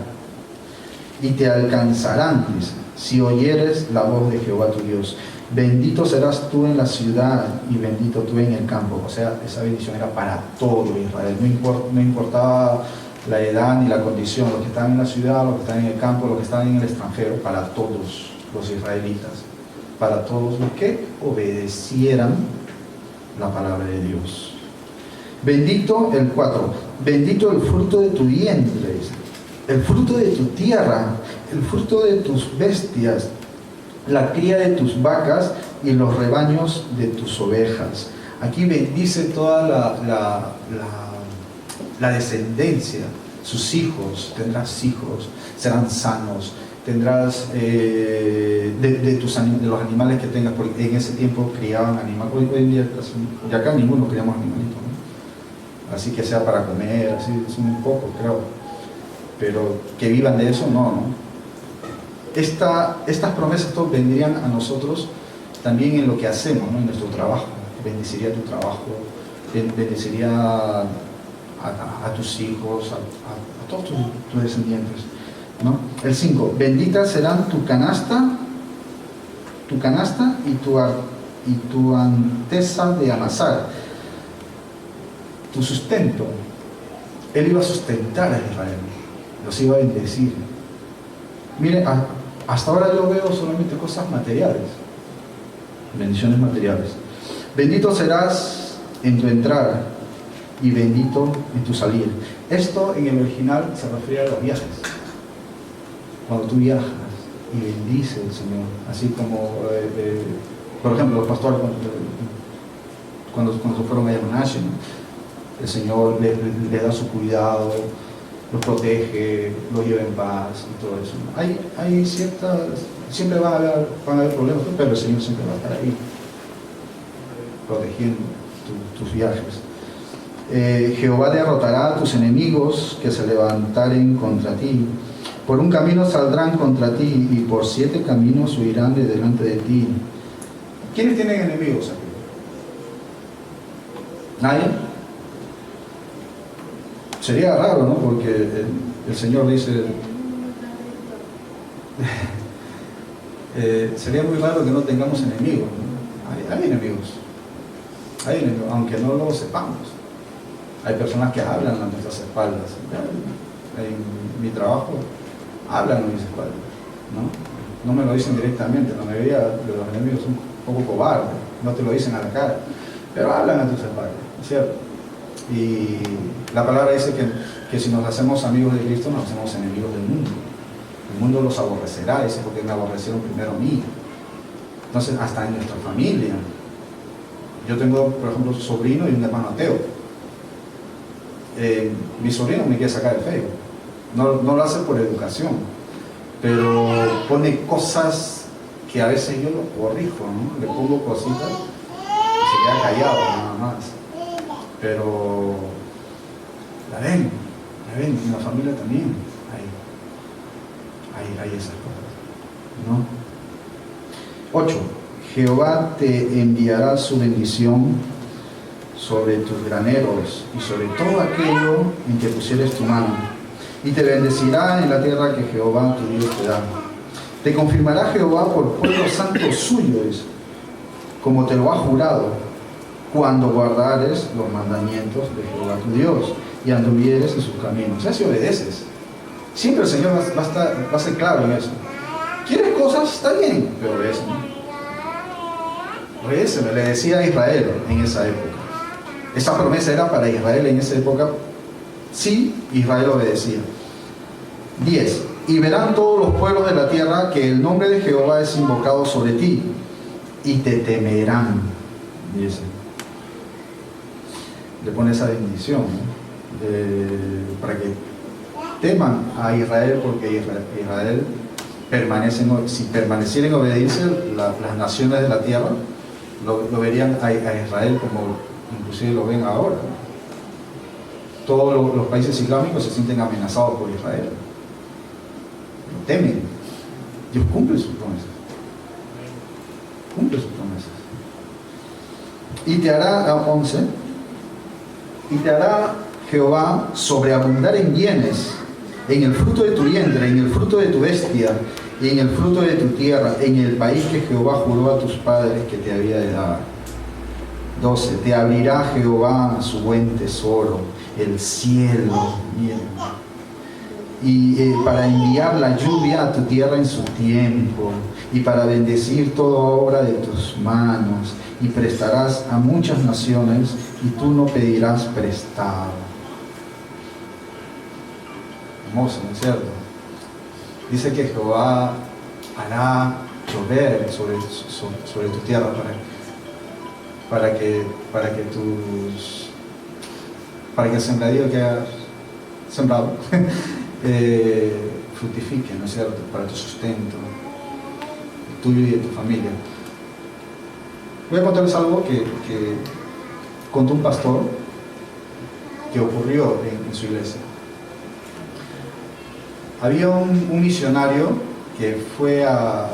Y te alcanzarán, dice, si oyeres la voz de Jehová tu Dios. Bendito serás tú en la ciudad y bendito tú en el campo. O sea, esa bendición era para todo Israel. No importaba la edad ni la condición, los que estaban en la ciudad, los que estaban en el campo, los que estaban en el extranjero, para todos los israelitas, para todos los que obedecieran la palabra de Dios. Bendito, el 4, bendito el fruto de tu vientre, el fruto de tu tierra, el fruto de tus bestias, la cría de tus vacas y los rebaños de tus ovejas. Aquí bendice toda la descendencia, sus hijos, tendrás hijos, serán sanos, tendrás de los animales que tengas, porque en ese tiempo criaban animales. Hoy en día y acá ninguno criamos animalitos, ¿no? Así que sea para comer, así es un poco, creo, pero que vivan de eso, no. Estas promesas todos vendrían a nosotros también en lo que hacemos, ¿no? En nuestro trabajo. Bendeciría tu trabajo, bendeciría a tus hijos, a todos tus descendientes, ¿no? El 5, benditas serán tu canasta y tu antesa de amasar, tu sustento. Él iba a sustentar a Israel, los iba a bendecir. Miren, hasta ahora yo veo solamente cosas materiales, bendiciones materiales. Bendito serás en tu entrada y bendito en tu salida. Esto en el original se refiere a los viajes. Cuando tú viajas y bendice el Señor, así como, por ejemplo, los pastores cuando fueron a Yamanashi, ¿no? El Señor les da su cuidado, los protege, los lleva en paz y todo eso. Hay ciertas, siempre van a haber problemas, pero el Señor siempre va a estar ahí, protegiendo tus viajes. Jehová derrotará a tus enemigos que se levantaren contra ti. Por un camino saldrán contra ti y por 7 caminos huirán de delante de ti. ¿Quiénes tienen enemigos aquí? ¿Nadie? Sería raro, ¿no? Porque el Señor dice, sería muy raro que no tengamos enemigos, ¿no? Hay enemigos, aunque no lo sepamos. Hay personas que hablan a nuestras espaldas. En mi trabajo hablan a mis espaldas, ¿no? No me lo dicen directamente. La mayoría de los enemigos son un poco cobardes, no te lo dicen a la cara, pero hablan a tus espaldas, ¿cierto? Y la palabra dice que si nos hacemos amigos de Cristo, nos hacemos enemigos del mundo. El mundo los aborrecerá, dice, porque me aborrecieron primero a mí. Entonces, hasta en nuestra familia. Yo tengo, por ejemplo, un sobrino y un hermano ateo. Mi sobrino me quiere sacar el Facebook. No lo hace por educación, pero pone cosas que a veces yo lo corrijo, ¿no? Le pongo cositas y se queda callado nada más. Pero la ven, en la familia también hay esas cosas, ¿no? 8. Jehová te enviará su bendición sobre tus graneros y sobre todo aquello en que pusieres tu mano, y te bendecirá en la tierra que Jehová tu Dios te da. Te confirmará Jehová por pueblo santo suyo, como te lo ha jurado, cuando guardares los mandamientos de Jehová tu Dios y anduvieres en sus caminos. O sea, si obedeces, siempre el Señor va a ser claro en eso. ¿Quieres cosas? Está bien, pero obedéceme. Obedéceme, le decía a Israel en esa época. Esa promesa era para Israel en esa época. Sí, Israel obedecía. 10. y verán todos los pueblos de la tierra que el nombre de Jehová es invocado sobre ti, y te temerán. Dice, le pone esa bendición, ¿no? Para que teman a Israel, porque Israel si permaneciera en obediencia, las naciones de la tierra lo verían a Israel como inclusive lo ven ahora. Todos los países islámicos se sienten amenazados por Israel, lo temen. Dios cumple sus promesas, cumple sus promesas. Y te hará, 11, y te hará Jehová sobreabundar en bienes, en el fruto de tu vientre, en el fruto de tu bestia, y en el fruto de tu tierra, en el país que Jehová juró a tus padres que te había de dar. 12. Te abrirá Jehová su buen tesoro, el cielo, y para enviar la lluvia a tu tierra en su tiempo, y para bendecir toda obra de tus manos, y prestarás a muchas naciones, y tú no pedirás prestado. Hermoso, ¿no es cierto? Dice que Jehová hará llover sobre tu tierra para que el sembradío que has sembrado fructifique, ¿no es cierto? Para tu sustento, tuyo y de tu familia. Voy a contarles algo que contó un pastor que ocurrió en su iglesia. Había un misionario que fue a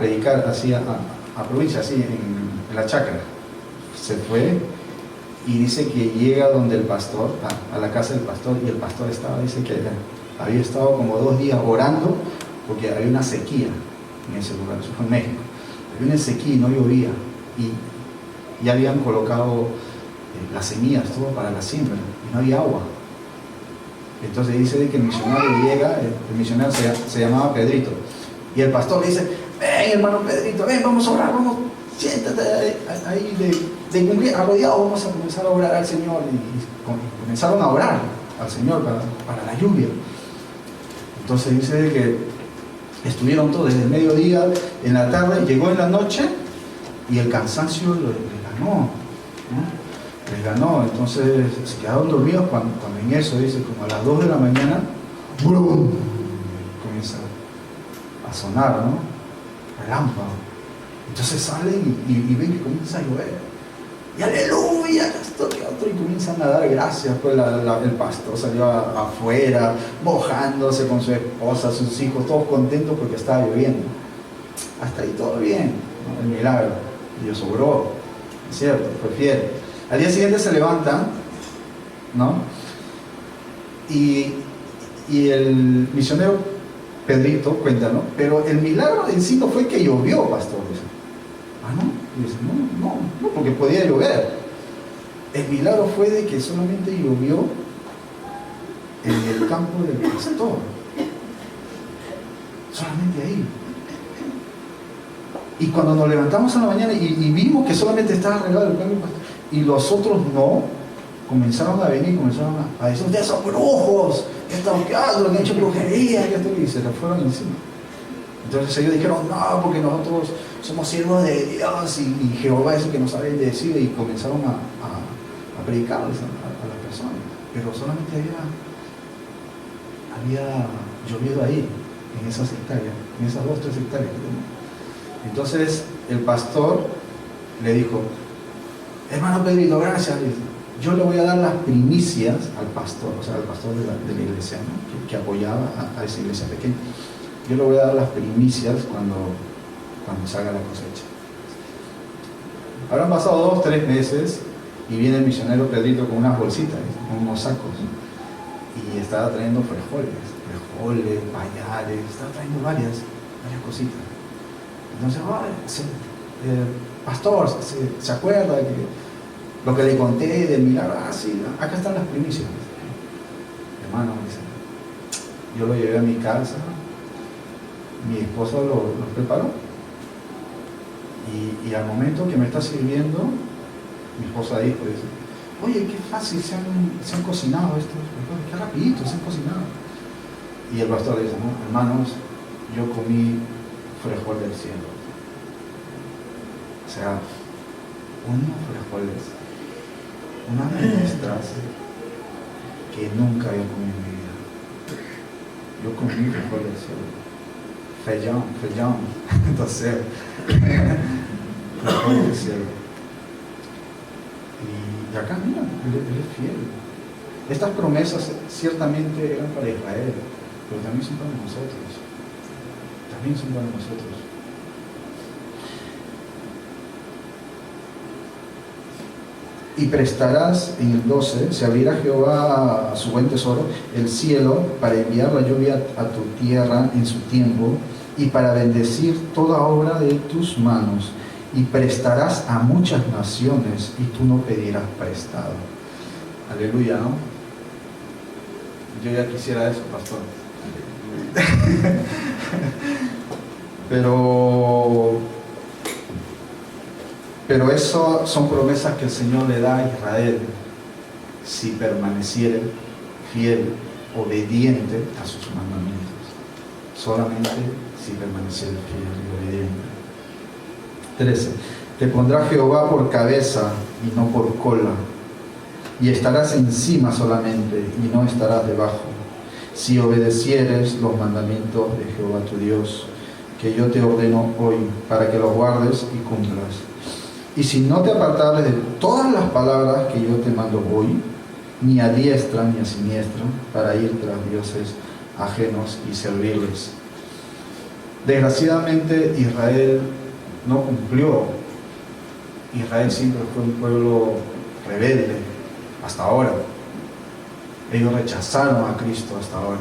predicar así a provincia, así en la chacra. Se fue y dice que llega donde el pastor, a la casa del pastor, y el pastor dice que había estado como 2 días orando porque había una sequía en ese lugar. Eso fue en México. Había una sequía y no llovía, y ya habían colocado las semillas, todo para la siembra, y no había agua. Entonces dice que el misionario llega, el misionario se llamaba Pedrito, y el pastor le dice: ven hermano Pedrito, ven, vamos a orar, vamos, siéntate ahí de cumplir, arrodillado, vamos a comenzar a orar al Señor. Y comenzaron a orar al Señor para la lluvia. Entonces dice que estuvieron todos desde el mediodía, en la tarde, llegó en la noche, y el cansancio les ganó, ¿no? Les ganó. Entonces se quedaron dormidos cuando en eso, dice, como a las 2 de la mañana, ¡brum!, comienza a sonar, ¿no? Relámpago. Entonces salen y ven que comienza a llover. Y aleluya, esto que otro, y comienzan a dar gracias. Pues el pastor salió afuera, mojándose con su esposa, sus hijos, todos contentos porque estaba lloviendo. Hasta ahí todo bien, ¿no? El milagro. Dios obró, es cierto, fue fiel. Al día siguiente se levantan, ¿no? Y el misionero Pedrito cuenta, ¿no? Pero el milagro en sí no fue que llovió, pastor. Dice. Ah, ¿no? Y dice, no, porque podía llover. El milagro fue de que solamente llovió en el campo del pastor. Solamente ahí. Y cuando nos levantamos en la mañana y vimos que solamente estaba regado el campo del pastor, y los otros no, comenzaron a venir, comenzaron a decir: ustedes son brujos, que están quedando, han hecho brujería, y se les fueron encima. Entonces ellos dijeron: no, porque nosotros somos siervos de Dios, y Jehová es el que nos ha bendecido, y comenzaron a predicarles a las personas. Pero solamente había llovido ahí, en esas hectáreas, en esas 2 o 3 hectáreas. Entonces el pastor le dijo: hermano Pedrito, gracias. Yo le voy a dar las primicias al pastor, o sea, al pastor de la iglesia, ¿no? que apoyaba a esa iglesia pequeña. Yo le voy a dar las primicias cuando salga la cosecha. Habrán pasado 2 o 3 meses y viene el misionero Pedrito con unas bolsitas, con unos sacos, y estaba trayendo frijoles, pañales, estaba trayendo varias cositas. Entonces, pastor, ¿se acuerda que lo que le conté del milagro? Ah, sí, acá están las primicias. Hermano, dice, yo lo llevé a mi casa, mi esposa lo preparó, y al momento que me está sirviendo, mi esposa dijo, dice: oye, qué fácil se han cocinado estos frijoles, qué rapidito se han cocinado. Y el pastor le dice, no, hermanos, yo comí frijol del cielo. O sea, unos frijoles, unas menestras que nunca había comido en mi vida. Yo comí frijol del cielo. Feijão. Entonces, frijol del cielo. Y acá, mira, él es fiel. Estas promesas ciertamente eran para Israel, pero también son para nosotros. También son para nosotros. Y prestarás, en el 12, se abrirá Jehová a su buen tesoro, el cielo, para enviar la lluvia a tu tierra en su tiempo, y para bendecir toda obra de tus manos. Y prestarás a muchas naciones, y tú no pedirás prestado. Aleluya, ¿no? Yo ya quisiera eso, pastor. Pero eso son promesas que el Señor le da a Israel si permaneciera fiel, obediente a sus mandamientos. Solamente si permaneciera fiel y obediente. 13. Te pondrá Jehová por cabeza y no por cola, y estarás encima solamente y no estarás debajo, si obedecieres los mandamientos de Jehová tu Dios, que yo te ordeno hoy, para que los guardes y cumplas. Y si no te apartares de todas las palabras que yo te mando hoy, ni a diestra ni a siniestra, para ir tras dioses ajenos y servirles. Desgraciadamente Israel no cumplió. Israel siempre fue un pueblo rebelde hasta ahora. Ellos rechazaron a Cristo hasta ahora.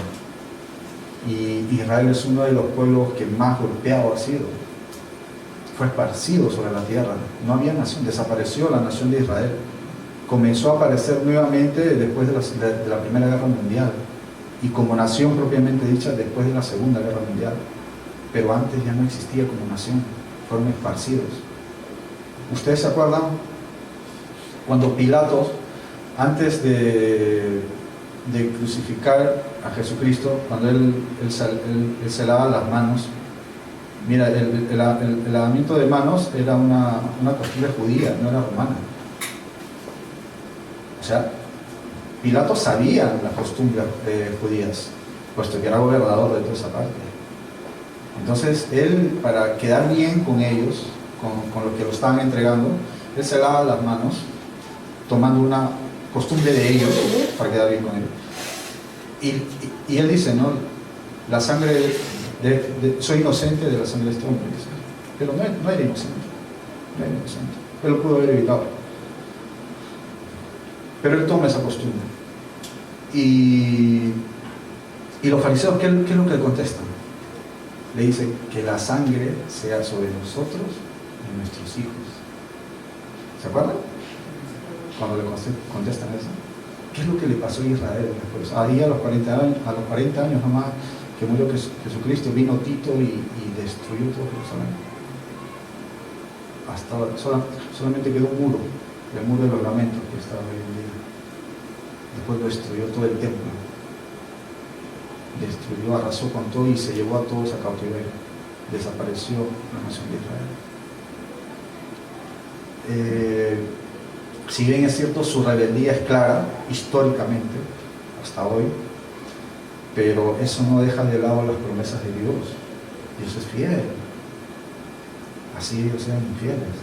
Y Israel es uno de los pueblos que más golpeado ha sido. Fue esparcido sobre la tierra. No había nación, desapareció la nación de Israel. Comenzó a aparecer nuevamente después de la Primera Guerra Mundial. Y como nación propiamente dicha después de la Segunda Guerra Mundial. Pero antes ya no existía como nación. Fueron esparcidos. ¿Ustedes se acuerdan? Cuando Pilatos, antes de crucificar a Jesucristo, cuando él se lava las manos, mira, el lavamiento de manos era una costumbre judía, no era romana. O sea, Pilato sabía las costumbres judías, puesto que era gobernador de toda esa parte. Entonces, él, para quedar bien con ellos, con lo que lo estaban entregando, él se lava las manos, tomando una costumbre de ellos, para quedar bien con ellos. Y él dice, ¿no? La sangre, soy inocente de la sangre de este hombre, dice. Pero no era inocente. No era inocente. Él lo pudo haber evitado. Pero él toma esa costumbre. Y los fariseos, ¿qué es lo que le contestan? Le dice que la sangre sea sobre nosotros y nuestros hijos. ¿Se acuerdan? Cuando le contestan eso. ¿Qué es lo que le pasó a Israel después? Ahí a los 40 años nomás que murió Jesucristo, vino Tito y destruyó todo Jerusalén. Hasta ahora, solamente quedó un muro, el muro de los lamentos que estaba hoy en día. Después lo destruyó todo el templo. Destruyó, arrasó con todo y se llevó a todos a cautiverio. Desapareció la nación de Israel. Si bien es cierto, su rebeldía es clara, históricamente, hasta hoy, pero eso no deja de lado las promesas de Dios. Dios es fiel. Así ellos sean infieles.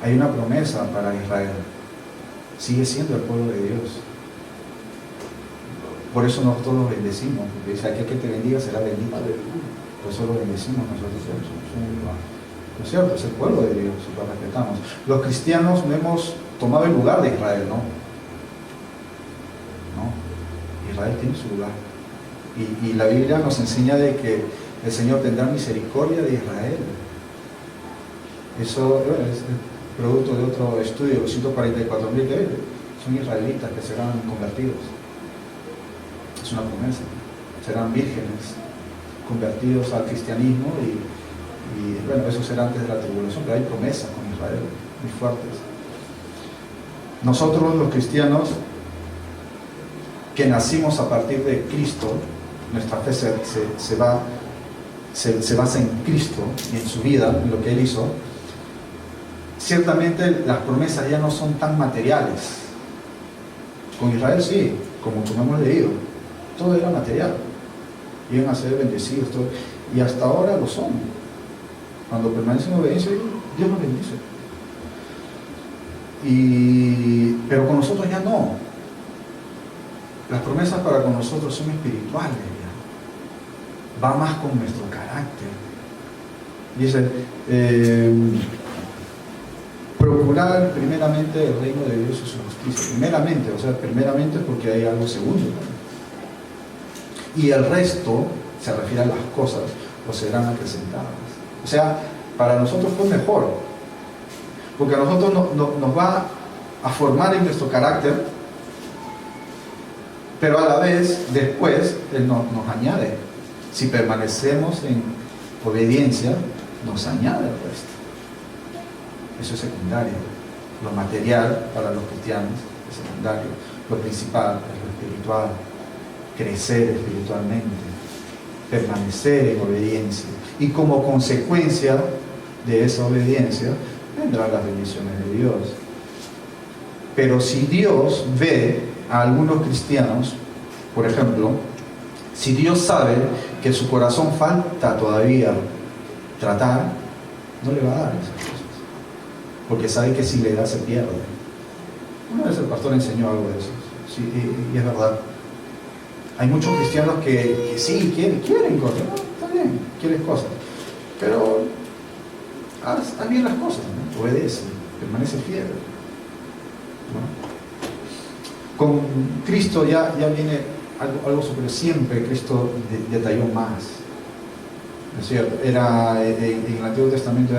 Hay una promesa para Israel. Sigue siendo el pueblo de Dios. Por eso nosotros los bendecimos, porque dice, aquel que te bendiga será bendito. Por eso lo bendecimos nosotros. ¿No es cierto? Es el pueblo de Dios, lo respetamos. Los cristianos no hemos tomado el lugar de Israel, ¿no? Israel tiene su lugar. Y la Biblia nos enseña de que el Señor tendrá misericordia de Israel. Eso es producto de otro estudio, los 144.000 de ellos son israelitas que serán convertidos. Es una promesa. Serán vírgenes convertidos al cristianismo y bueno, eso será antes de la tribulación, pero hay promesas con Israel muy fuertes. Nosotros los cristianos que nacimos a partir de Cristo, nuestra fe se basa en Cristo y en su vida, en lo que Él hizo, ciertamente las promesas ya no son tan materiales. Con Israel sí, como hemos leído, todo era material. Iban a ser bendecidos, todo, y hasta ahora lo son. Cuando permanecen en obediencia, Dios los bendice. Pero con nosotros ya no. Las promesas para con nosotros son espirituales ya. Va más con nuestro carácter. Dice, procurar primeramente el reino de Dios y su justicia. Primeramente, o sea, primeramente porque hay algo segundo. Y el resto, se refiere a las cosas, os serán acrecentadas. O sea, para nosotros fue mejor. Porque a nosotros nos va a formar en nuestro carácter, pero a la vez, después, Él nos añade. Si permanecemos en obediencia, nos añade el resto. Eso es secundario. Lo material para los cristianos es secundario. Lo principal es lo espiritual. Crecer espiritualmente. Permanecer en obediencia. Y como consecuencia de esa obediencia, vendrán las bendiciones de Dios. Pero si Dios ve a algunos cristianos, por ejemplo, si Dios sabe que su corazón falta todavía tratar, no le va a dar esas cosas. Porque sabe que si le da se pierde. Una vez el pastor enseñó algo de eso, sí, y es verdad. Hay muchos cristianos que sí, quieren cosas, ¿no? Está bien, quieren cosas, pero haz bien las cosas, ¿no? Obedece, permanece fiel, ¿no? Con Cristo ya viene algo sobre siempre. Cristo detalló más, ¿no es cierto? En el Antiguo Testamento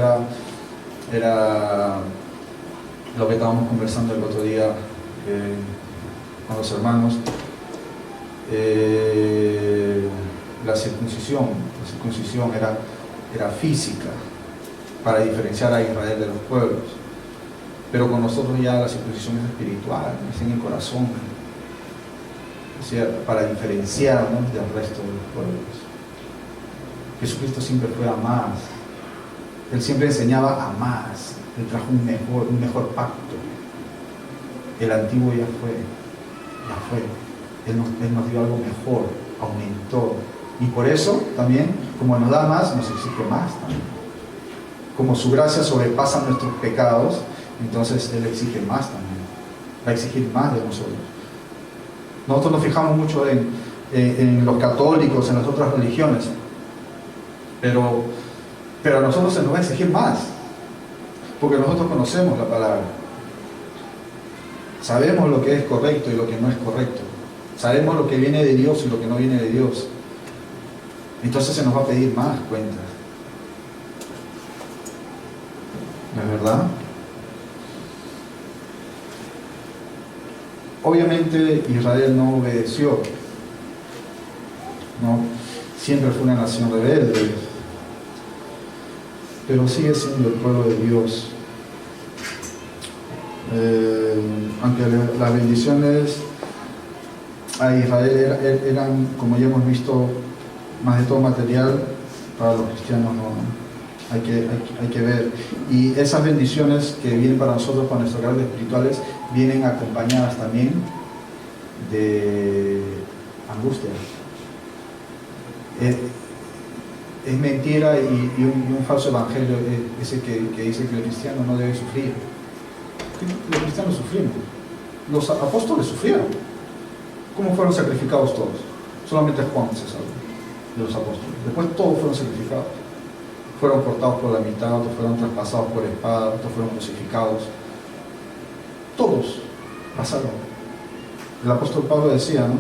era lo que estábamos conversando el otro día con los hermanos. La circuncisión era física para diferenciar a Israel de los pueblos, pero con nosotros ya la circuncisión es espiritual, es en el corazón, o sea, para diferenciarnos del resto de los pueblos. Jesucristo siempre fue a más, Él siempre enseñaba a más, Él trajo un mejor pacto. El antiguo ya fue. Él nos dio algo mejor, aumentó. Y por eso también, como nos da más, nos exige más también. Como su gracia sobrepasa nuestros pecados, entonces Él exige más también. Va a exigir más de nosotros. Nosotros nos fijamos mucho en los católicos, en las otras religiones, pero a nosotros se nos va a exigir más, porque nosotros conocemos la palabra. Sabemos lo que es correcto y lo que no es correcto. Sabemos lo que viene de Dios y lo que no viene de Dios. Entonces se nos va a pedir más cuentas. ¿No es verdad? Obviamente Israel no obedeció. No, siempre fue una nación rebelde. Pero sigue siendo el pueblo de Dios. Aunque las bendiciones a Israel eran, como ya hemos visto, más de todo material, para los cristianos no. Hay que ver. Y esas bendiciones que vienen para nosotros, para nuestros grados espirituales, vienen acompañadas también de angustia. Es mentira y un falso evangelio ese que dice que el cristiano no debe sufrir. Los cristianos sufrimos. Los apóstoles sufrieron. ¿Cómo fueron sacrificados todos? Solamente Juan se salvó de los apóstoles. Después todos fueron sacrificados. Fueron cortados por la mitad, otros fueron traspasados por espada, otros fueron crucificados. Todos pasaron. El apóstol Pablo decía, ¿no?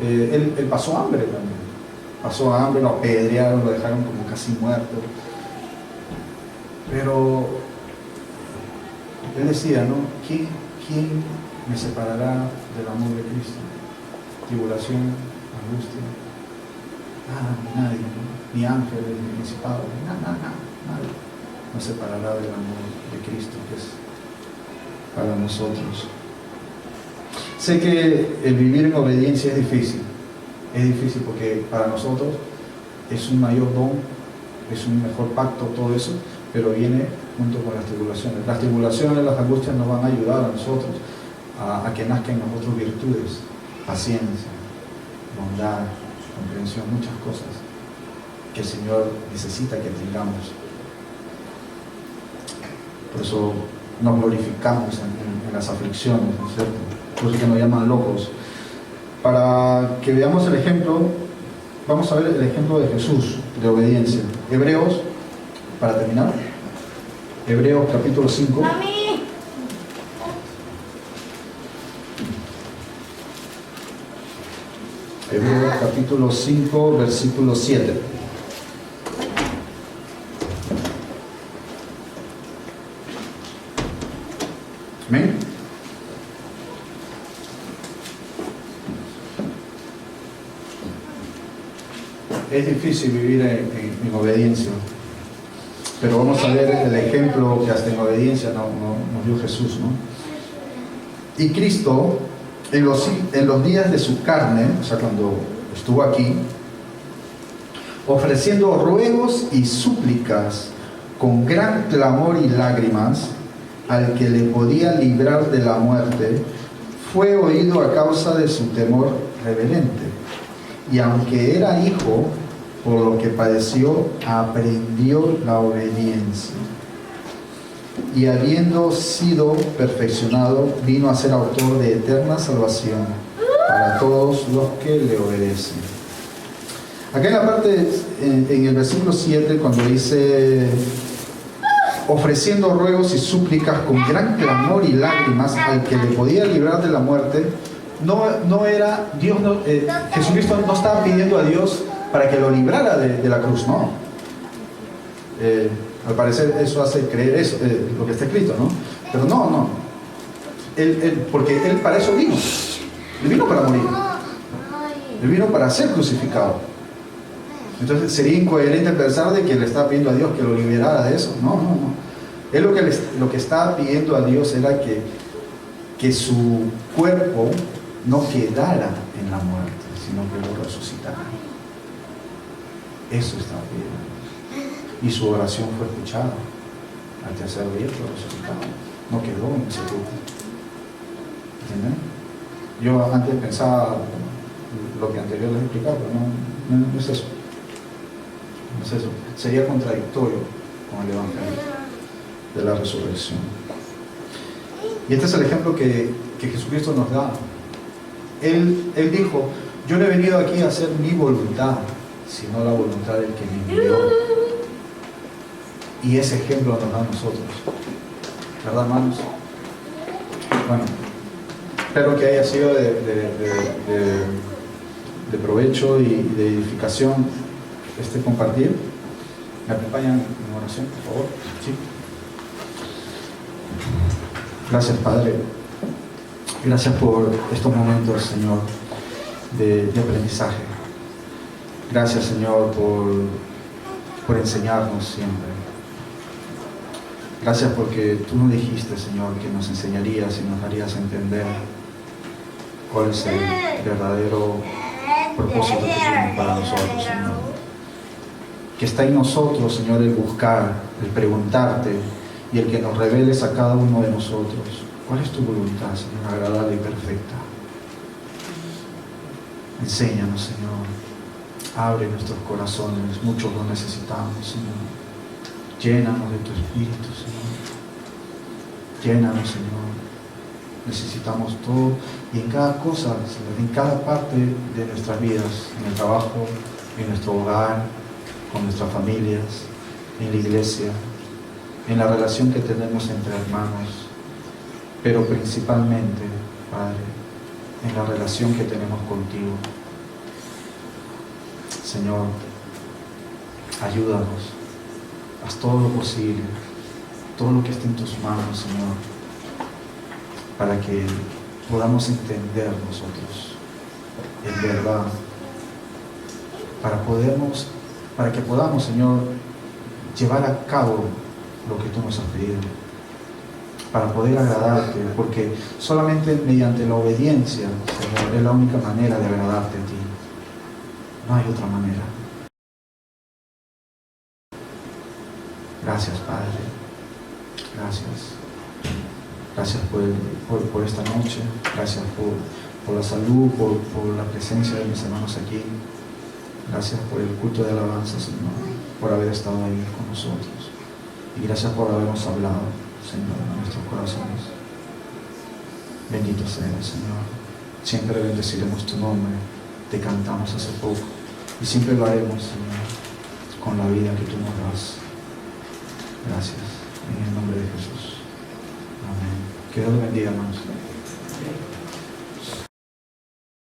Él pasó hambre también. Pasó hambre, lo apedrearon, lo dejaron como casi muerto. Pero él decía, ¿no? ¿Quién me separará del amor de Cristo? Tribulación, angustia. Nadie, ¿no? Ni ángeles, ni principados, nadie nos separará del amor de Cristo, que es para nosotros. Sé que el vivir en obediencia es difícil. Es difícil porque para nosotros es un mayor don, es un mejor pacto, todo eso, pero viene junto con las tribulaciones. Las tribulaciones, las angustias nos van a ayudar a nosotros a que nazcan en nosotros virtudes, paciencia, bondad, comprensión, muchas cosas que el Señor necesita que tengamos. Por eso nos glorificamos en las aflicciones, ¿no es cierto? Por eso que nos llaman locos. Para que veamos el ejemplo, vamos a ver el ejemplo de Jesús, de obediencia. Hebreos, para terminar, Hebreos capítulo 5. Hebreos capítulo 5, versículo 7. Amén. Es difícil vivir en obediencia, pero vamos a ver el ejemplo que hasta en obediencia nos dio Jesús, ¿no? Y Cristo, en los días de su carne, o sea, cuando estuvo aquí, ofreciendo ruegos y súplicas con gran clamor y lágrimas al que le podía librar de la muerte, fue oído a causa de su temor reverente. Y aunque era hijo, por lo que padeció, aprendió la obediencia. Y habiendo sido perfeccionado, vino a ser autor de eterna salvación para todos los que le obedecen. Acá en la parte, en el versículo 7, cuando dice, ofreciendo ruegos y súplicas con gran clamor y lágrimas al que le podía librar de la muerte, no era Dios, Jesucristo no estaba pidiendo a Dios para que lo librara de la cruz, no. Al parecer eso hace creer eso, lo que está escrito, ¿no? Pero no. Porque Él para eso vino. Él vino para morir. Él vino para ser crucificado. Entonces sería incoherente pensar de que le estaba pidiendo a Dios que lo liberara de eso. No. Él lo que estaba pidiendo a Dios era que su cuerpo no quedara en la muerte, sino que lo resucitara. Eso estaba pidiendo. Y su oración fue escuchada. Al tercer día fue resucitado. No quedó en sepulcro. ¿Entienden? Yo antes pensaba lo que anterior les explicaba, pero no es eso. No es eso. Sería contradictorio con el Evangelio de la resurrección. Y este es el ejemplo que Jesucristo nos da. Él dijo, yo no he venido aquí a hacer mi voluntad, sino la voluntad del que me envió. Y ese ejemplo nos da a nosotros. ¿Verdad, hermanos? Bueno, espero que haya sido de provecho y de edificación compartir. ¿Me acompañan en oración, por favor? Sí. Gracias, Padre. Gracias por estos momentos, Señor, de aprendizaje. Gracias, Señor, por enseñarnos siempre. Gracias porque tú nos dijiste, Señor, que nos enseñarías y nos darías a entender cuál es el verdadero propósito que tienes para nosotros, Señor. Que está en nosotros, Señor, el buscar, el preguntarte y el que nos reveles a cada uno de nosotros cuál es tu voluntad, Señor, agradable y perfecta. Enséñanos, Señor. Abre nuestros corazones, muchos lo necesitamos, Señor. Llénanos de tu Espíritu, Señor. Llénanos, Señor. Necesitamos todo y en cada cosa, Señor, en cada parte de nuestras vidas, en el trabajo, en nuestro hogar, con nuestras familias, en la iglesia, en la relación que tenemos entre hermanos, pero principalmente, Padre, en la relación que tenemos contigo. Señor, ayúdanos, haz todo lo posible, todo lo que esté en tus manos, Señor, para que podamos entender nosotros en verdad, para que podamos, Señor, llevar a cabo lo que tú nos has pedido. para poder agradarte, porque solamente mediante la obediencia, Señor, es la única manera de agradarte a ti. No hay otra manera. Gracias, Padre. Gracias. Gracias por esta noche. Gracias por la salud, por la presencia de mis hermanos aquí. Gracias por el culto de alabanza, Señor, por haber estado ahí con nosotros. Y gracias por habernos hablado, Señor, en nuestros corazones. Bendito seas, Señor. Siempre bendeciremos tu nombre. Te cantamos hace poco. Y siempre lo haremos, Señor, con la vida que tú nos das. Gracias. En el nombre de Jesús. Amén. Que Dios los bendiga, hermanos.